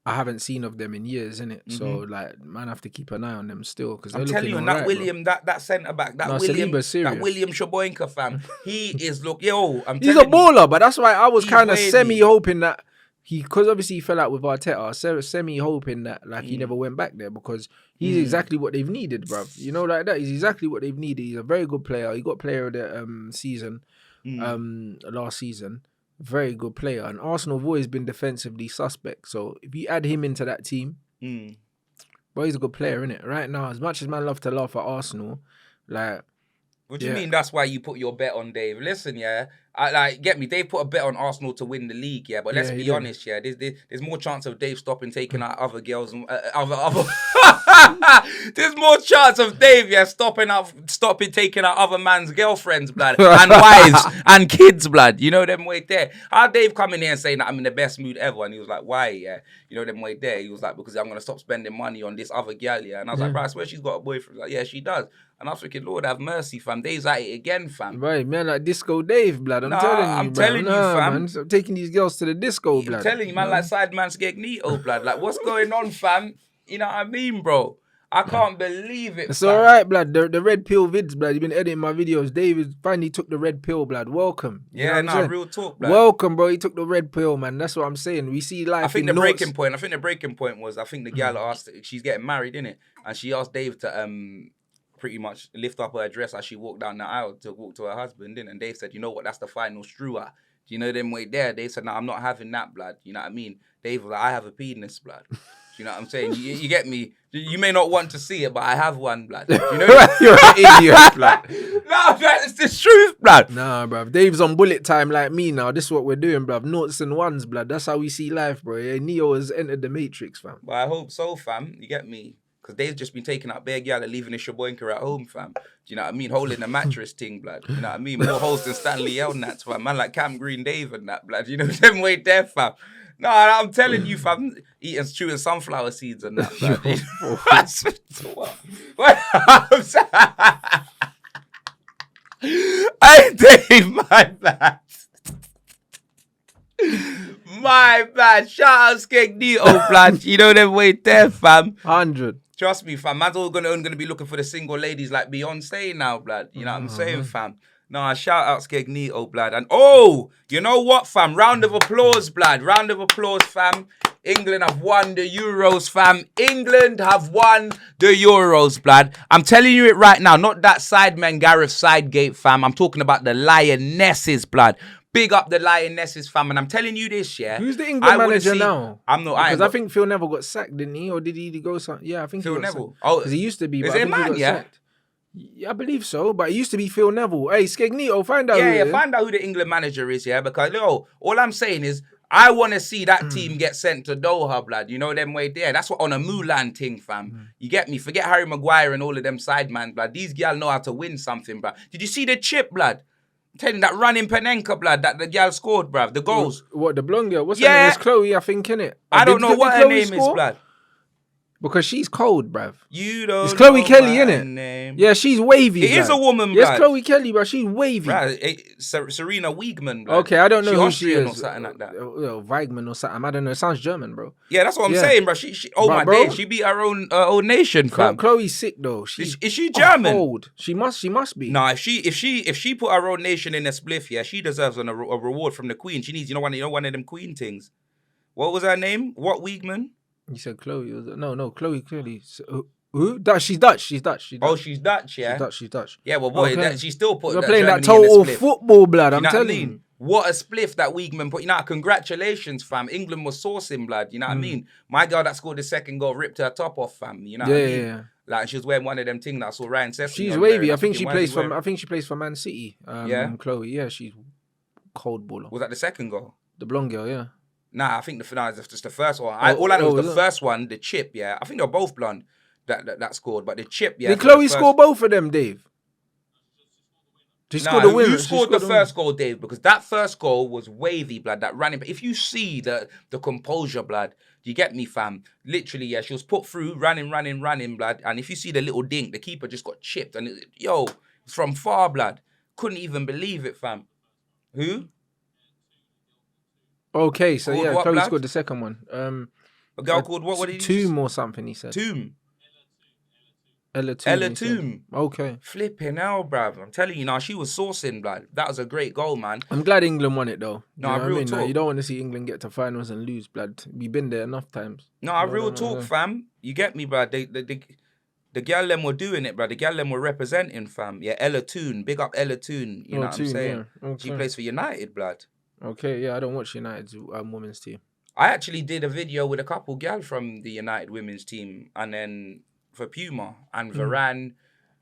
I haven't seen of them in years, innit? So, like, man, I have to keep an eye on them still. Because I'm telling you, and right, that William, that centre-back, that William Shaboyka, fam, he is, I'm telling you. He's a baller, but that's why I was kind of wavy. semi-hoping that because obviously he fell out with Arteta, semi-hoping that, like, he never went back there because he's exactly what they've needed, bruv. You know, like that. He's exactly what they've needed. He's a very good player. He got player of the season, last season. Very good player, and Arsenal have always been defensively suspect. So if you add him into that team, But he's a good player, innit? Right now, as much as man love to laugh at Arsenal, like... What do you mean that's why you put your bet on Dave? Listen, yeah, get me. Dave put a bet on Arsenal to win the league, yeah. But let's be honest, yeah. There's more chance of Dave stopping taking out other girls and other. There's more chance of Dave, yeah, stopping taking out other man's girlfriends, blood, and wives and kids, blood. You know them way there. How Dave come in here and saying that I'm in the best mood ever, and he was like, why, yeah? You know them way there. He was like, because I'm gonna stop spending money on this other girl, yeah. And I was like, bro, I swear she's got a boyfriend. Like, yeah, she does. And I was thinking, Lord have mercy, fam. Dave's at it again, fam. Right, man, like Disco Dave, blood. I'm telling you, fam. Man, stop taking these girls to the disco, blood. I'm telling you, man, like Sideman Skegnito, blood. Like, what's going on, fam? You know what I mean, bro? I can't believe it, It's fam. all right, blood. The red pill vids, blood. You've been editing my videos. David finally took the red pill, blood. Welcome. You know what I'm saying? Real talk, blood. Welcome, bro. He took the red pill, man. That's what I'm saying. We see life. I think the breaking point was, I think the gal asked, she's getting married, innit? And she asked Dave to pretty much lift up her dress as she walked down the aisle to walk to her husband, innit? And Dave said, you know what? That's the final straw. Do you know them way there? Dave said, no, I'm not having that, blood. You know what I mean? Dave was like, I have a penis, blood. You know what I'm saying? You get me? You may not want to see it, but I have one, blood. You know You're an idiot, blood. No, that's the truth, blood. Nah, bruv. Dave's on bullet time like me now. This is what we're doing, bruv. Noughts and ones, blood. That's how we see life, bro. Yeah, Neo has entered the Matrix, fam. But I hope so, fam. You get me? Because Dave's just been taking out bare gal and leaving his shaboinker at home, fam. Do you know what I mean? Holding the mattress thing, blood. You know what I mean? More holes than Stanley Elnats, fam. Man like Cam Green Dave and that, blood. You know, them way there, fam. No, I'm telling you, fam. Eating, chewing sunflower seeds and that, blood. Hey, Dave, my bad. My bad. Shout out Skegnito, blood. You know them way there, fam. 100. Trust me, fam. Man's all gonna be looking for the single ladies like Beyonce now, blood. You know what I'm saying, fam? Nah, shout out Skegnito, blood. And you know what, fam? Round of applause, blood. Round of applause, fam. England have won the Euros, fam. England have won the Euros, blood. I'm telling you it right now. Not that Sideman Gareth Sidegate, fam. I'm talking about the Lionesses, blood. Big up the Lionesses, fam. And I'm telling you this, yeah. Who's the England manager now? I'm not. Because I think Phil Neville got sacked, didn't he? Or did he go something? Yeah, I think Phil he got Neville. sacked. Oh, because he used to be. Is it a man, yeah? Sacked. Yeah, I believe so, but it used to be Phil Neville. Hey, Skegnito, find out. Find out who the England manager is, yeah. Because all I'm saying is, I want to see that team get sent to Doha, blood. You know them way there. That's what on a Mulan thing, fam. You get me? Forget Harry Maguire and all of them sideman, blood. These gal know how to win something, blood. Did you see the chip, blood? I'm telling you, that running Panenka, blood, that the gal scored, bruv. The goals. What, the blonde girl? What's her name? It's Chloe, I think, innit? I don't know what her name is, blood. Because she's cold, bruv. You don't It's Chloe know Kelly, my innit? name. Yeah, she's wavy. It is a woman, Yes, bruv. Chloe Kelly, but she's wavy. Serena Wiegman, bruv. Okay, I don't know who she Austrian is. or something like that. Weigman or something. I don't know. It sounds German, bro. Yeah, that's what I'm saying, bro. She my days. She beat her own nation, fam. Chloe's sick though. Is she German? Old. She must be. Nah, if she put her own nation in a spliff, yeah, she deserves a reward from the Queen. She needs, one of them Queen things. What was her name? What Wiegman? You said Chloe. No, Chloe Kelly. Who? She's Dutch. She's Dutch. Oh, she's Dutch, yeah? She's Dutch. Yeah, well, boy, she still put You're that playing Germany that total in a spliff. football, blood. I'm You know telling what I mean? you. What a spliff that Wiegman put. Congratulations, fam. England was sourcing, blood. You know what I mean? My girl that scored the second goal ripped her top off, fam. You know what I mean? Yeah. Like, she was wearing one of them things that I saw Ryan Sessions. She's wavy. I think she plays for Man City. Yeah. Chloe. Yeah, she's cold baller. Was that the second goal? The blonde girl, yeah. Nah, I think it's just the first one. All I know was the first one, the chip, yeah. I think they're both blonde that scored, but the chip, yeah. Did Chloe score both of them, Dave? She scored the winner. You scored the first goal, Dave, because that first goal was wavy, blood, that ran in. But if you see the composure, blood, you get me, fam? Literally, yeah, she was put through, running, blood. And if you see the little dink, the keeper just got chipped. And, from far, blood. Couldn't even believe it, fam. Who? Okay, so Called yeah, what, Chloe blood? scored the second one. A girl called what did he Tomb or something, he said. Tomb. Ella Tomb. Ella Tomb. Okay. Flipping hell, bruv. I'm telling you now, she was sourcing, blood. That was a great goal, man. I'm glad England won it though. No, you know real what I mean? talk. Like, you don't want to see England get to finals and lose, blood. We've been there enough times. No, real talk, fam. You get me, bruv. The girl them were doing it, bruv. The girl them were representing, fam. Yeah, Ella Toon. Big up Ella Toon. You know what I'm saying? Yeah. Okay. She plays for United, blood. Okay, yeah, I don't watch United's women's team. I actually did a video with a couple gal from the United women's team, and then for Puma and Varane.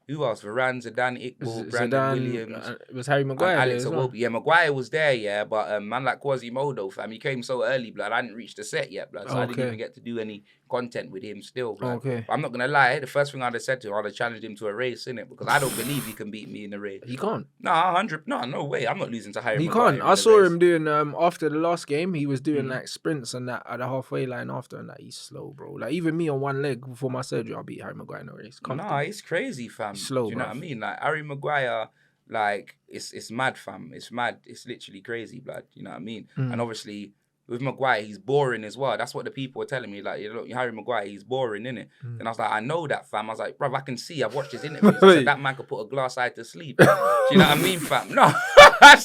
Who else? Varane, Zidane, Iqbal, Brandon Zidane, Williams. was Harry Maguire and there Alex as well? Iwobi. Yeah, Maguire was there, yeah, but man like Quasimodo, fam, he came so early, blood. I didn't reach the set yet, blood, so I didn't even get to do any content with him still, blood. Okay. But I'm not gonna lie, the first thing I'd have said to him, I'd have challenged him to a race, innit? Because I don't believe he can beat me in a race. He can't. Nah, 100. No way. I'm not losing to Harry He Maguire. can't. I saw him doing after the last game. He was doing like sprints and that at the halfway line after, and that he's slow, bro. Like even me on one leg before my surgery, I'll beat Harry Maguire in a race. Nah, it's crazy, fam. He's slow, do you know what I mean? Like Harry Maguire, like it's mad, fam. It's mad. It's literally crazy, blood. You know what I mean? And obviously with Maguire, he's boring as well. That's what the people were telling me. Like, you know, Harry Maguire, he's boring, innit? And I was like, I know that, fam. I was like, bruv, I can see. I've watched his interviews. I said, that man could put a glass eye to sleep. Do you know what I mean, fam? No. I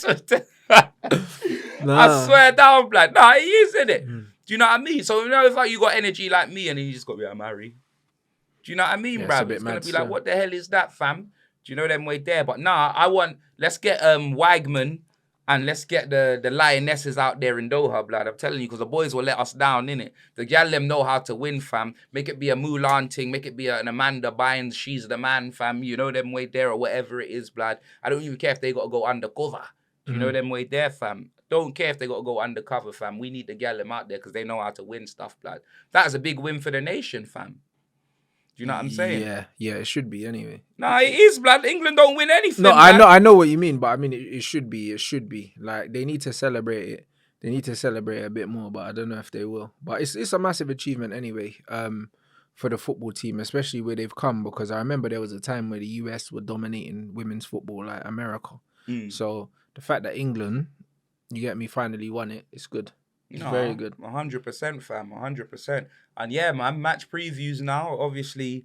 swear down, blood. No, he is, innit? Do you know what I mean? So, you know, if like, you got energy like me and then you just got to be like, Harry. Do you know what I mean, bruv? It's going to be like, what the hell is that, fam? Do you know them way there? But nah, let's get Wagman and let's get the Lionesses out there in Doha, blood. I'm telling you, because the boys will let us down, innit? The gal them know how to win, fam. Make it be a Mulan thing. Make it be an Amanda Bynes, she's the man, fam. You know them way there or whatever it is, blood. I don't even care if they got to go undercover. You know them way there, fam. Don't care if they got to go undercover, fam. We need to get them out there because they know how to win stuff, blood. That is a big win for the nation, fam. Do you know what I'm saying? Yeah, it should be anyway. Nah, it is, blood. England don't win anything. No, blood. I know what you mean, but I mean it should be. It should be. Like they need to celebrate it. They need to celebrate it a bit more, but I don't know if they will. But it's a massive achievement anyway, for the football team, especially where they've come, because I remember there was a time where the US were dominating women's football like America. So the fact that England, you get me, finally won it, it's good. It's very good. 100%, fam. 100%. And yeah, man, match previews now. Obviously,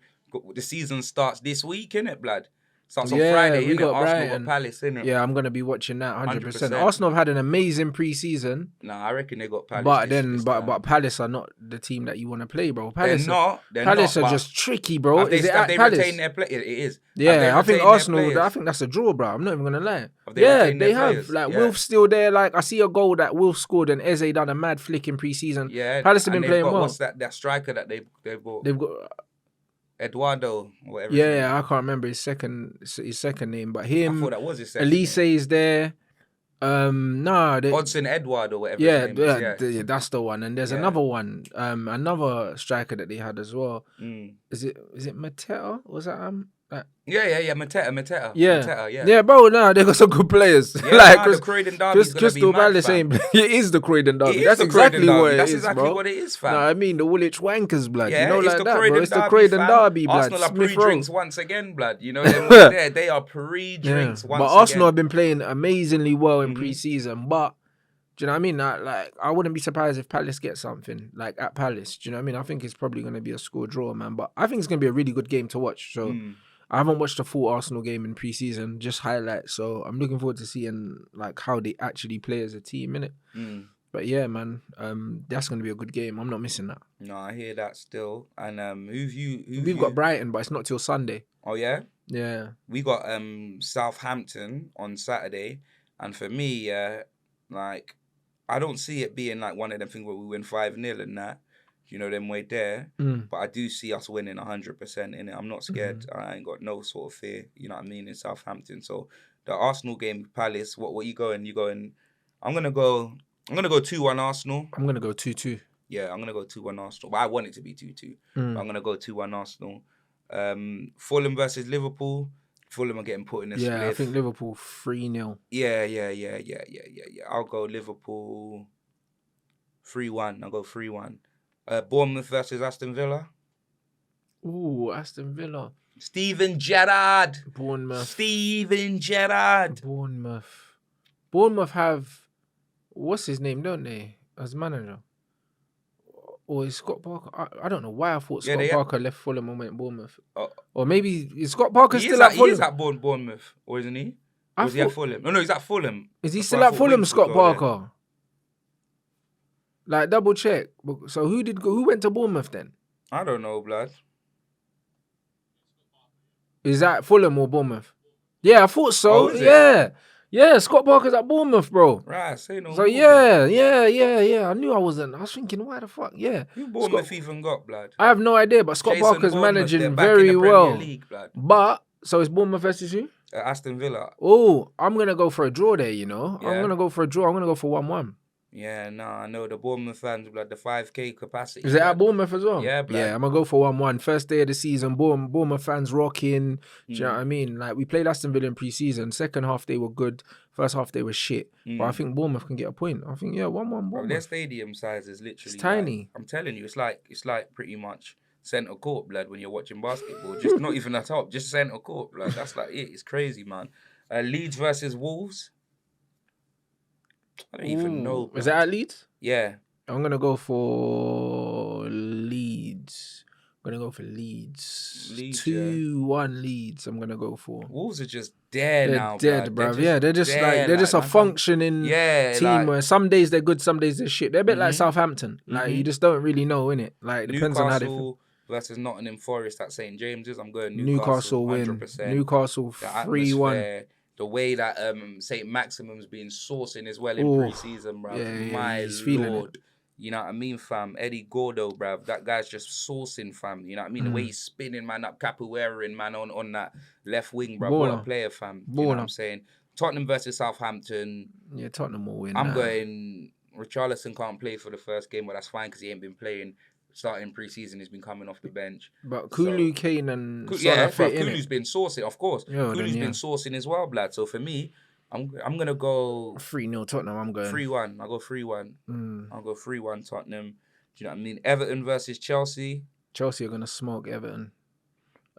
the season starts this week, innit, blood? Starts on Friday, innit? Arsenal got Palace, innit? Yeah, I'm going to be watching that 100%. Arsenal have had an amazing pre-season. Nah, I reckon they got Palace. But Palace are not the team that you want to play, bro. Palace Palace are just tricky, bro. Have they retained their play? It is. Yeah, I think Arsenal, I think that's a draw, bro. I'm not even going to lie. They have. Like, Wilf's still there. Like, I see a goal that Wilf scored and Eze done a mad flick in pre-season. Yeah. Palace have been playing well. What's that striker that they bought? They've got Eduardo, whatever. Yeah, I can't remember his second name, but him. I thought that was his second Elise name. is there. Odson Edward or whatever. Yeah, that's the one. And there's another one, another striker that they had as well. Is it Mateta? Was that Yeah, Mateta. Yeah, bro, no, they got some good players. Yeah, like the Croydon Derby is Crystal Palace ain't. It is the Croydon Derby. That's exactly what it is. That's exactly what it is, fam. No, I mean the Woolwich Wankers, blood. Yeah, you know, it's like the that, Croydon bro. It's Derby, the Croydon fam. Derby, blood. Arsenal are pre-drinks once again, blood. You know, they are pre-drinks once again. But Arsenal have been playing amazingly well in pre-season, but do you know what I mean? Like, I wouldn't be surprised if Palace get something, like, at Palace. Do you know what I mean? I think it's probably going to be a score draw, man. But I think it's going to be a really good game to watch. So, I haven't watched a full Arsenal game in pre-season, just highlights. So, I'm looking forward to seeing, like, how they actually play as a team, innit? But, yeah, man, that's going to be a good game. I'm not missing that. No, I hear that still. And We've got Brighton, but it's not till Sunday. Oh, yeah? Yeah. We got Southampton on Saturday. And for me, like, I don't see it being like one of them things where we win 5-0 and that, you know, them way there. But I do see us winning 100% in it. I'm not scared. I ain't got no sort of fear, you know what I mean, in Southampton. So the Arsenal game, Palace, what you going? You going? I'm gonna go 2-1 Arsenal. I'm gonna go 2-2. Yeah, I'm gonna go 2-1 Arsenal. But I want it to be 2-2. But I'm gonna go 2-1 Arsenal. Fulham versus Liverpool. Fulham are getting put in a split. Yeah, I think Liverpool 3-0. Yeah. I'll go Liverpool 3-1. I'll go 3-1. Bournemouth versus Aston Villa. Ooh, Aston Villa. Steven Gerrard. Bournemouth. Steven Gerrard. Bournemouth have, what's his name, don't they, as manager? Or is Scott Parker? I don't know why I thought Scott Parker left Fulham and went Bournemouth. Or maybe is Scott Parker still at Fulham? He is at Bournemouth, or isn't he? Or is he at Fulham? No, he's at Fulham. Is he still at Fulham, Scott Parker? Like, double check. So who went to Bournemouth then? I don't know, blood. Is that Fulham or Bournemouth? Yeah, I thought so. Oh, is it? Yeah. Yeah, Scott Parker's at Bournemouth, bro. Right, say no So more. yeah. I knew I wasn't. I was thinking, why the fuck? Yeah. Who Bournemouth even got, blood? I have no idea, but Scott Jason Parker's Bournemouth, they're managing back in very the Premier well. League, blood. But so it's Bournemouth versus who? Aston Villa. Oh, I'm gonna go for a draw there. You know, Yeah. I'm gonna go for a draw. I'm gonna go for 1-1. Yeah, I know the Bournemouth fans, blood, the 5K capacity. Is it blood. at Bournemouth as well? Yeah, blood. Yeah, I'm gonna go for 1-1. First day of the season, Bournemouth fans rocking. Do you know what I mean? Like we played Aston Villa in pre-season. Second half they were good. First half they were shit. But I think Bournemouth can get a point. I think 1-1 Bro, Bournemouth. their stadium size is literally It's tiny. like, I'm telling you, it's like pretty much centre court, blood, when you're watching basketball. Just not even at top, just centre court, blood. That's like it. It's crazy, man. Leeds versus Wolves. I don't even know. Is blood. that at Leeds? Yeah. I'm gonna go for Leeds. I'm gonna go for Leeds. 2-1 Leeds. I'm gonna go for. Wolves are just there They're now, dead, blood. bruv. Yeah, they're just like they're just a functioning team like, where some days they're good, some days they're shit. They're a bit like Southampton. Like you just don't really know, innit? Like it depends on how they feel. Newcastle versus Nottingham Forest at St James's. I'm going Newcastle win. 100%. Newcastle The 3-1. atmosphere, the way that St Maximum's been sourcing as well in pre-season, bruv. Yeah, My he's feeling lord. You know what I mean, fam? Eddie Gordo, bruv. That guy's just sourcing, fam. You know what I mean? The way he's spinning, man, up capoeiraing, man, on that left wing, bruv. What a player, fam. You know what I'm saying? Tottenham versus Southampton. Yeah, Tottenham will win. I'm going... Richarlison can't play for the first game, but that's fine because he ain't been playing. Starting pre-season, he's been coming off the bench. But Kulu, Kane, and Kulu's been sourcing, of course. Yo, Kulu's been sourcing as well, blood. So for me, I'm gonna go 3-0 Tottenham. I'm going 3-1. I'll go 3-1. I'll go 3-1 Tottenham. Do you know what I mean? Everton versus Chelsea. Chelsea are gonna smoke Everton.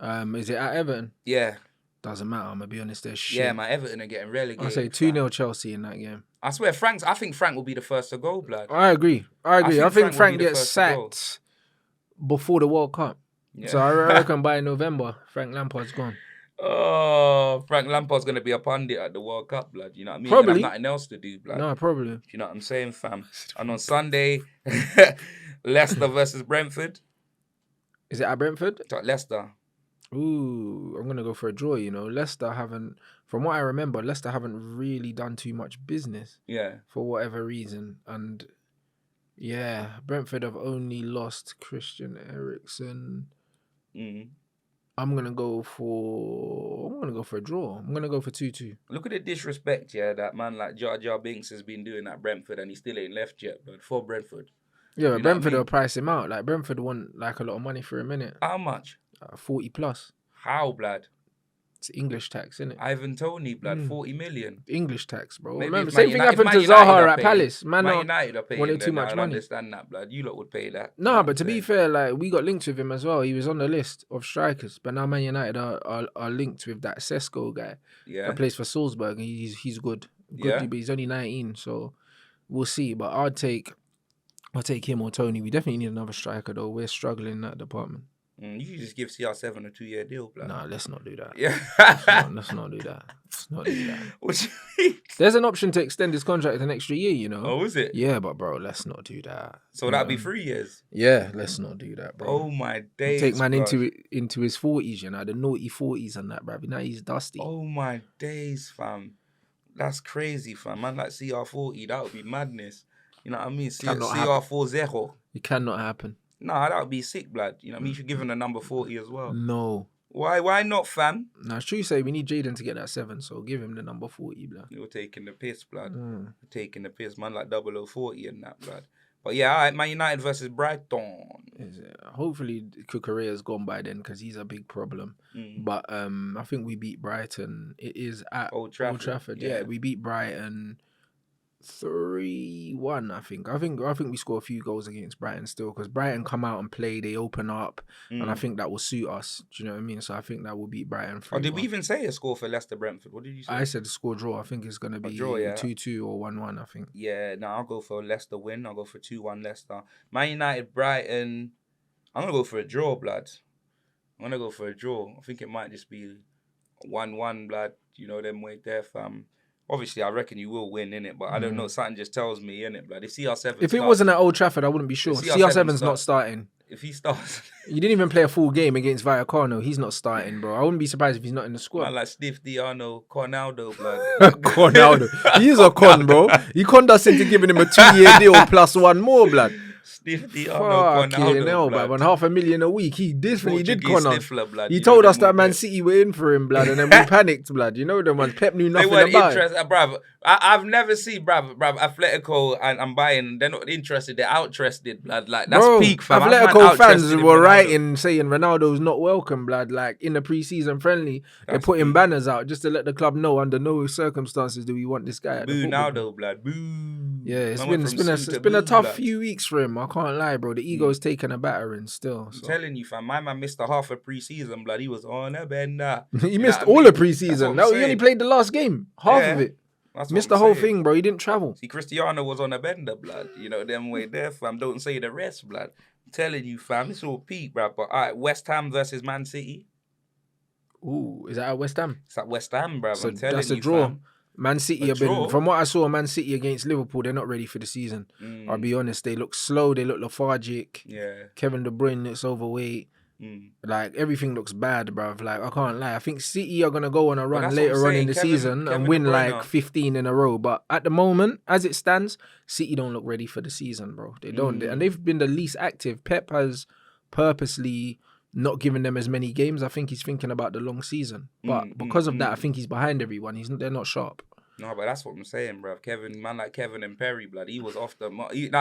Is it at Everton? Yeah. Doesn't matter. I'm gonna be honest. They're shit. Yeah, my Everton are getting relegated. I say 2-0 Chelsea in that game. I swear, I think Frank will be the first to go, blood. I agree. I think Frank gets sacked sacked before the World Cup. Yeah. So I reckon by November, Frank Lampard's gone. Oh, Frank Lampard's going to be a pundit at the World Cup, blood. You know what I mean? Probably. He'll have nothing else to do, blood. No, probably. You know what I'm saying, fam? And on Sunday, Leicester versus Brentford. Is it at Brentford? Leicester. Ooh, I'm going to go for a draw, you know. Leicester haven't, from what I remember, Leicester haven't really done too much business. Yeah. For whatever reason. And yeah, Brentford have only lost Christian Eriksen. I'm gonna go for a draw. I'm gonna go for 2-2. Look at the disrespect, yeah, that man like Jar Jar Binks has been doing at Brentford and he still ain't left yet, but for Brentford. Yeah, but Brentford will price him out. Like Brentford want like a lot of money for a minute. How much? 40 plus. How, blood? It's English tax, isn't it? Ivan Toney, blood, 40 million. English tax, bro. Maybe remember, same thing happened to Zaha at Palace. Man United are paying. Wanted too much money. I understand that, blood. You lot would pay that. No, but to be fair, like we got linked with him as well. He was on the list of strikers, but now Man United are linked with that Sesko guy. Yeah. That plays for Salzburg. He's good. But he's only 19, so we'll see. But I'll take him or Tony. We definitely need another striker though. We're struggling in that department. You should just give CR7 a 2-year deal, blood. Nah, let's not do that. Yeah. Let's not do that. Let's not do that. What you mean? There's an option to extend his contract an extra year, you know. Oh, is it? Yeah, but bro, let's not do that. So that'd be 3 years? Yeah, let's not do that, bro. Oh my days. Take man into his 40s, you know, the naughty 40s and that, bro. Now he's dusty. Oh my days, fam. That's crazy, fam. Man, like CR40, that would be madness. You know what I mean? CR40. It cannot happen. Nah, that would be sick, blood. You know what I mean? You should give him the number 40 as well. No. Why not, fam? Nah, it's true you say we need Jaden to get that 7, so give him the number 40, blood. You're taking the piss, blood. You're taking the piss, man, like 0040 and that, blood. But yeah, all right, Man United versus Brighton. Hopefully Cucurella's gone by then because he's a big problem. But I think we beat Brighton. It is at Old Trafford. Yeah, we beat Brighton 3-1, I think. I think we score a few goals against Brighton still because Brighton come out and play, they open up, and I think that will suit us. Do you know what I mean? So I think that will beat Brighton 3-1. Oh, did we even say a score for Leicester Brentford? What did you say? I said score draw. I think it's going to be 2-2 or 1-1, I think. Yeah, no, I'll go for Leicester win. I'll go for 2-1 Leicester. Man United Brighton, I'm going to go for a draw, blood. I'm going to go for a draw. I think it might just be 1-1, blood. You know them way there, fam. Obviously, I reckon you will win, innit? But I don't know. Something just tells me, innit, blood. If CR7 If it wasn't at Old Trafford, I wouldn't be sure. CR7's not starting. If he starts, He didn't even play a full game against Vallecano. He's not starting, bro. I wouldn't be surprised if he's not in the squad. man, like Stiff Diano, Ronaldo, blood. Ronaldo. He is a con, bro. He conned us into giving him a 2-year deal plus one more, blood. Stiff Diano, Fucking hell, blood. blood. On $500,000 a week, he definitely did con us. Stifler, blood. He told us that Man City were in for him, blood, and then we panicked, blood. You know them ones. Pep knew nothing about it. They weren't interested, bruv. I've never seen, bruv, Atletico and Bayern, they're not interested, they're out-interested, blood. Like, that's peak, fam. Atletico fans were writing, saying Ronaldo's not welcome, blood. Like, in the pre-season friendly, they're putting banners out just to let the club know under no circumstances do we want this guy at the football. Ronaldo, blood. Boo. Yeah, it's been a tough few weeks for him. I can't lie, bro. The ego's taken a battering still. I'm telling you, fam. My man missed a half a pre-season, blood. He was on a bender. He missed all the pre-season. No, he only played the last game. Half of it. Missed the whole thing, bro. He didn't travel. See, Cristiano was on a bender, blood. You know, them way there, fam. Don't say the rest, blood. I'm telling you, fam. It's all peak, bro. But all right, West Ham versus Man City. Ooh, is that at West Ham? It's at West Ham, bro. So I'm telling that's you, a draw. fam. Man City have been, from what I saw, Man City against Liverpool, they're not ready for the season. I'll be honest, they look slow, they look lethargic. Yeah. Kevin De Bruyne looks overweight. Like, everything looks bad, bruv. Like, I can't lie. I think City are going to go on a run later on in the season and win like 15 in a row. But at the moment, as it stands, City don't look ready for the season, bro. They don't. And they've been the least active. Pep has purposely not given them as many games. I think he's thinking about the long season. But because of that, I think he's behind everyone. They're not sharp. No, but that's what I'm saying, bro. Man like Kevin and Perry, blood. He was off the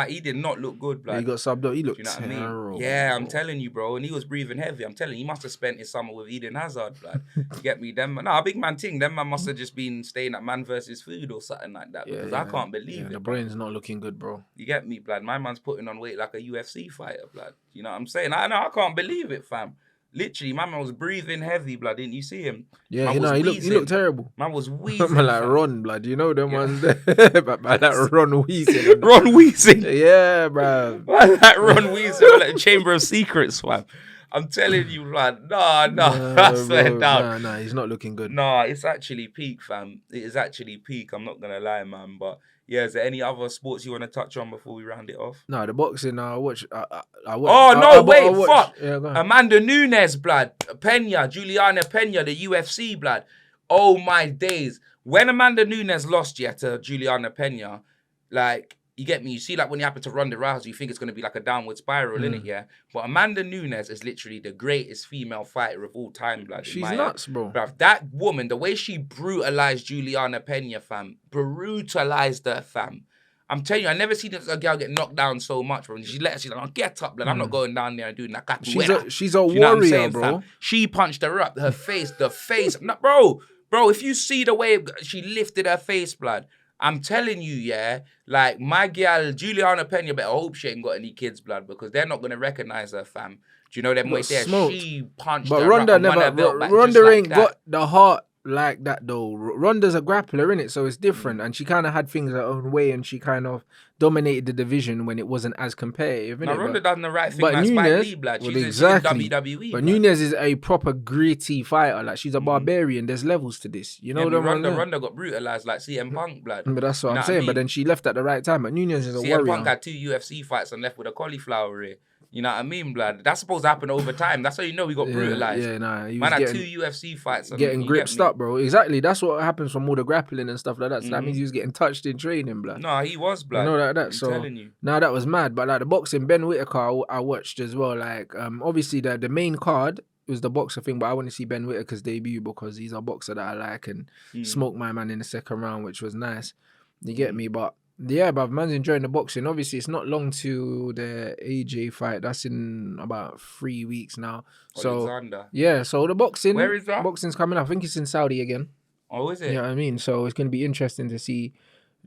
he did not look good, blood. He got subbed up. He looked terrible. You know what I mean? Bro. Yeah, I'm telling you, bro. And he was breathing heavy. I'm telling you, he must have spent his summer with Eden Hazard, blood. You get me? A big man thing. Them man must have just been staying at Man versus Food or something like that. Because I can't believe it. The brain's not looking good, bro. You get me, blood? My man's putting on weight like a UFC fighter, blood. You know what I'm saying? I can't believe it, fam. Literally, my man was breathing heavy, blood. Didn't you see him? Yeah, he looked terrible. Man was wheezing. Man like Ron, blood. You know them ones there. But man like Ron wheezing. Ron wheezing. Yeah, bro. Man like Ron wheezing. Like the Chamber of Secrets, fam. I'm telling you, blood. I swear down. Nah, he's not looking good. Nah, it's actually peak, fam. It is actually peak. I'm not gonna lie, man. But yeah, is there any other sports you want to touch on before we round it off? No, the boxing. I watch. Fuck. Yeah, Amanda Nunez, blood. Juliana Pena, the UFC, blood. Oh my days. When Amanda Nunez lost, to Juliana Pena, like, you get me? You see, like, when it happened to Ronda Rousey, you think it's going to be like a downward spiral, innit, yeah? But Amanda Nunez is literally the greatest female fighter of all time, blood. She's nuts, bro. Bruv, that woman, the way she brutalized Juliana Pena, fam. Brutalized her, fam. I'm telling you, I never seen a girl get knocked down so much, bro. She's like, oh, get up, blood. I'm not going down there and doing that. She's a warrior, saying, bro. Fam? She punched her up. Her face, the face. No, bro, if you see the way she lifted her face, blood, I'm telling you, yeah, like, my girl, Juliana Pena, better hope she ain't got any kids, blood, because they're not going to recognize her, fam. Do you know them way there? She punched but her Ronda up Ronda ain't got the heart like that, though. Ronda's a grappler, innit? So it's different. And she kind of had things her own way, and she kind of dominated the division when it wasn't as competitive, innit? Now, Ronda done the right thing, but like Nunez, Spike Lee, blood. She's in WWE. But Nunez is a proper gritty fighter. Like, she's a barbarian. There's levels to this. You know what I mean? Ronda got brutalized like CM Punk, blood. But that's what I'm saying. But then she left at the right time. But Nunez is a warrior. CM Punk had 2 UFC fights and left with a cauliflower ear. You know what I mean, blood? That's supposed to happen over time. That's how you know we got brutalized. Yeah, nah. Man had 2 UFC fights. Getting gripped up, bro. Exactly. That's what happens from all the grappling and stuff like that. So that means he was getting touched in training, blood. No, he was, blood. You know, like that. I'm So, telling you. Nah, that was mad. But like the boxing, Ben Whittaker, I watched as well. Like, obviously the main card was the boxer thing, but I want to see Ben Whittaker's debut because he's a boxer that I like and smoked my man in the second round, which was nice. You get me? But yeah, but man's enjoying the boxing. Obviously, it's not long to the AJ fight. That's in about 3 weeks now. Alexander. So yeah, so the boxing. Where is that? Boxing's coming up. I think it's in Saudi again. Oh, is it? You know what I mean? So it's going to be interesting to see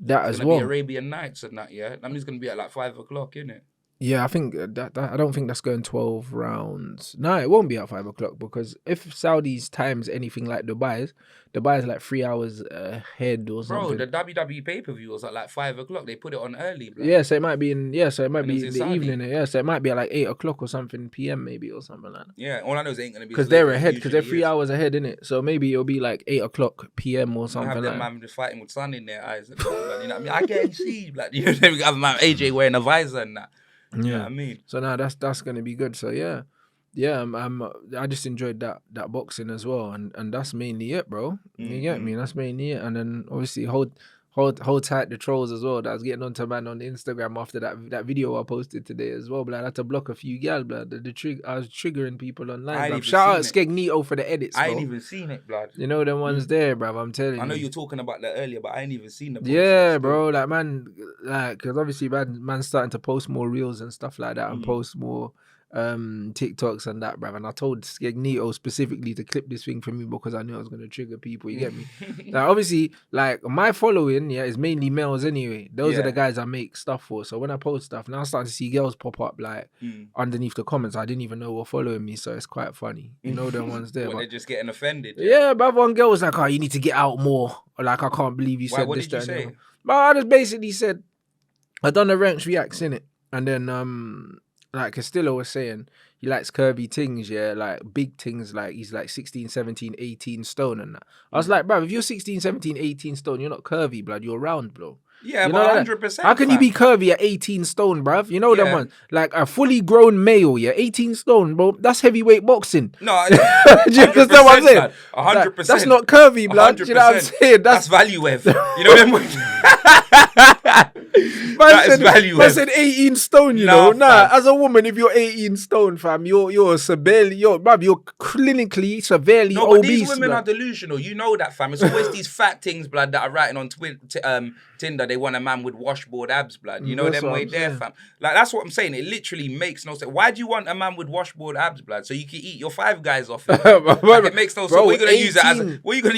that it's as well. Be Arabian Nights and that, yeah? That means it's going to be at like 5 o'clock, isn't it? Yeah, I think that I don't think that's going 12 rounds. No, it won't be at 5 o'clock because if Saudi's time's anything like Dubai's like 3 hours ahead or something. Bro, the WWE pay-per-view was at like 5 o'clock. They put it on early, bro. Yeah, so it might be in the Saudi. evening. Yeah, so it might be at like 8 o'clock or something PM maybe or something like that. Yeah, all I know is it ain't gonna be because they're ahead because they're 3 hours ahead, innit? So maybe it'll be like 8 o'clock PM or something like that. Man just fighting with sun in their eyes. You know what I mean? I can't see, like, you know, we got man AJ wearing a visor and that. You know what I mean? So now that's gonna be good. So yeah. I just enjoyed that boxing as well, and that's mainly it, bro. You get me? That's mainly it, and then obviously hold tight the trolls as well. That was getting onto man on Instagram after that video I posted today as well. But I had to block a few gal, blood. I was triggering people online. Bruv. Shout out Skegnito for the edits. I bro. ain't even seen it, blood. You know them ones there, bruv. I'm telling you. I know you were talking about that earlier, but I ain't even seen the post. Yeah, bro. Like man, because obviously man's starting to post more reels and stuff like that, and post more TikToks and that, bruv. And I told Skegnito specifically to clip this thing for me because I knew I was gonna trigger people. You get me? Like obviously, like my following, is mainly males anyway. Those are the guys I make stuff for. So when I post stuff, now I'm starting to see girls pop up like underneath the comments. I didn't even know were following me, so it's quite funny. You know them ones there. But they're just getting offended. Yeah, but one girl was like, "Oh, you need to get out more." Or like, "I can't believe you said what this." What did you say? But I just basically said, I done the Rants reacts in it, and then like Castillo was saying, he likes curvy things, like big things, like he's like 16, 17, 18 stone and that. I was like, bro, if you're 16, 17, 18 stone, you're not curvy, blood, you're round, bro. Yeah, you but know 100%. How can you be curvy at 18 stone, bruv? You know them ones? Like a fully grown male, 18 stone, bro. That's heavyweight boxing. No, do you understand what I'm saying? 100%. That's not curvy, blood. 100%. Do you know what I'm saying? That's value, Ev. You know them ones? That is value. I said 18 stone, you know. Nah, as a woman, if you're 18 stone, fam, you're severely, you're clinically severely obese. But these women are delusional. You know that, fam. It's always these fat things, blood, that are writing on Tinder. They want a man with washboard abs, blood. You know them way there, fam. Like that's what I'm saying. It literally makes no sense. Why do you want a man with washboard abs, blood? So you can eat your Five Guys off it. Like, it makes no sense. What are you gonna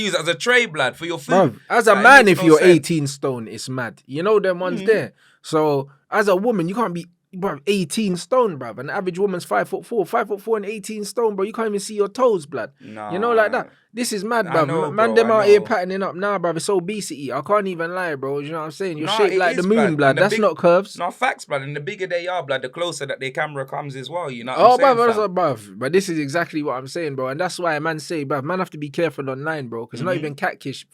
use it as a tray, blood, for your food? Bro, as a man, if you're 18 stone, it's mad. You know them ones there. So as a woman, you can't be 18 stone, bruv. An average woman's 5'4", 5'4" and 18 stone, bro. You can't even see your toes, blood. Nah. You know, like that. This is mad, bruv. Man, them out here patterning up now, bruv. It's obesity. I can't even lie, bro. You know what I'm saying? You're shaped like the moon, blood. That's not curves. No, facts, blood. And the bigger they are, blood, the closer that their camera comes as well. You know what I'm saying, bruv. But this is exactly what I'm saying, bro. And that's why man say, bruv, man have to be careful online, bro. Because not even catfish,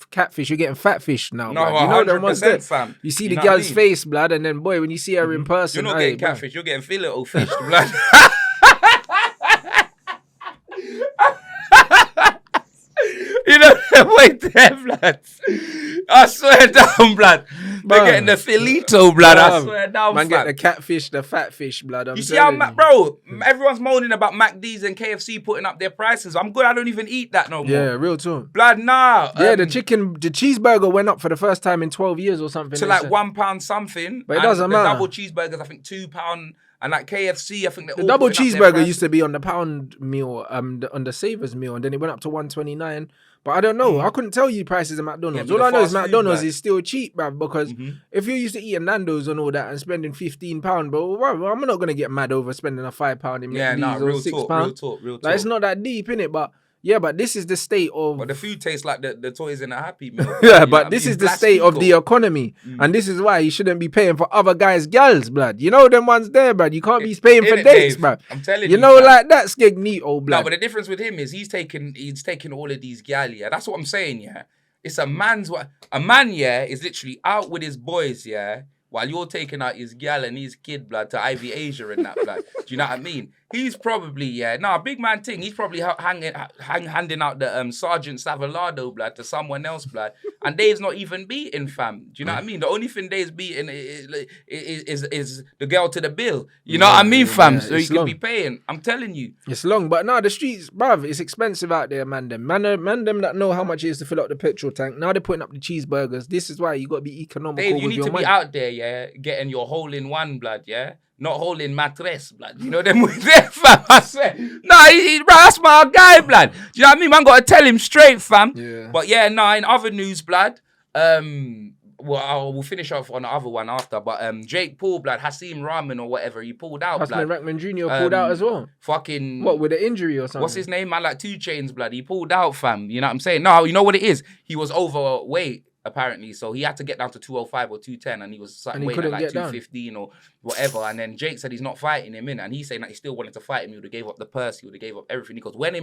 you're getting fat fish now, no, blood. You know them ones there. Fam. You see the girl's face, blood, and then, boy, when you see her in person, you're not getting catfish, you're getting fillet or fish, blood. You know, wait there, blood. I swear down, blood. They're getting the filito, blood. I swear down, man. Get the catfish, the fat fish, blood. You see how, bro, everyone's moaning about McD's and KFC putting up their prices. I'm good. I don't even eat that no more. Yeah, real talk. Blood, nah. Yeah, the cheeseburger went up for the first time in 12 years or something. To like £1 something. But it doesn't matter. The double cheeseburgers, I think £2. And like KFC, I think the double cheeseburger used to be on the pound meal, on the Savers meal, and then it went up to $1.29. But I don't know. I couldn't tell you prices at McDonald's. All I know is McDonald's is still cheap, bruv, because if you're used to eating Nando's and all that and spending £15, bro, I'm not gonna get mad over spending a £5 in McDonald's or £6. Real talk. Like, it's not that deep, innit? But yeah, but this is the state of... But the food tastes like the toys in a Happy Meal. Yeah, but this is the state of the economy. And this is why you shouldn't be paying for other guys' gals, blood. You know them ones there, blood. You can't be paying for dates, bruv. I'm telling you. You know, like that Skegnito, blood. No, but the difference with him is he's taking all of these gal, yeah. That's what I'm saying, yeah. It's a man, yeah, is literally out with his boys, yeah, while you're taking out his gal and his kid, blood, to Ivy Asia and that, blood. Do you know what I mean? He's probably, big man thing. He's probably handing out the Sergeant Savallado, blood, to someone else, blood. And Dave's not even beating, fam. Do you know what I mean? The only thing Dave's beating is the girl to the bill. You know what I mean, fam? So you can be paying. I'm telling you. It's long, but no, the streets, bruv, it's expensive out there, man. Them that know how much it is to fill up the petrol tank. Now they're putting up the cheeseburgers. This is why you got to be economical Dave, you with need to be out there, yeah, getting your hole-in-one, blood, yeah? Not holding mattress, blood. You know them with there, fam. I swear. Nah, bro, that's my guy, blood. Do you know what I mean? Man, gotta tell him straight, fam. Yeah. But yeah, nah, in other news, blood, we'll finish off on the other one after. But Jake Paul, blood, Hasim Rahman or whatever, he pulled out, blood. Rahman Jr. pulled out as well. Fucking... What, with an injury or something? What's his name, man? Like 2 Chainz, blood. He pulled out, fam. You know what I'm saying? No, you know what it is? He was overweight, apparently, so he had to get down to 205 or 210, and he was weighing at like 215 or whatever. And then Jake said he's not fighting him in, and he's saying that he still wanted to fight him. He would have gave up the purse, he would have gave up everything. He goes, when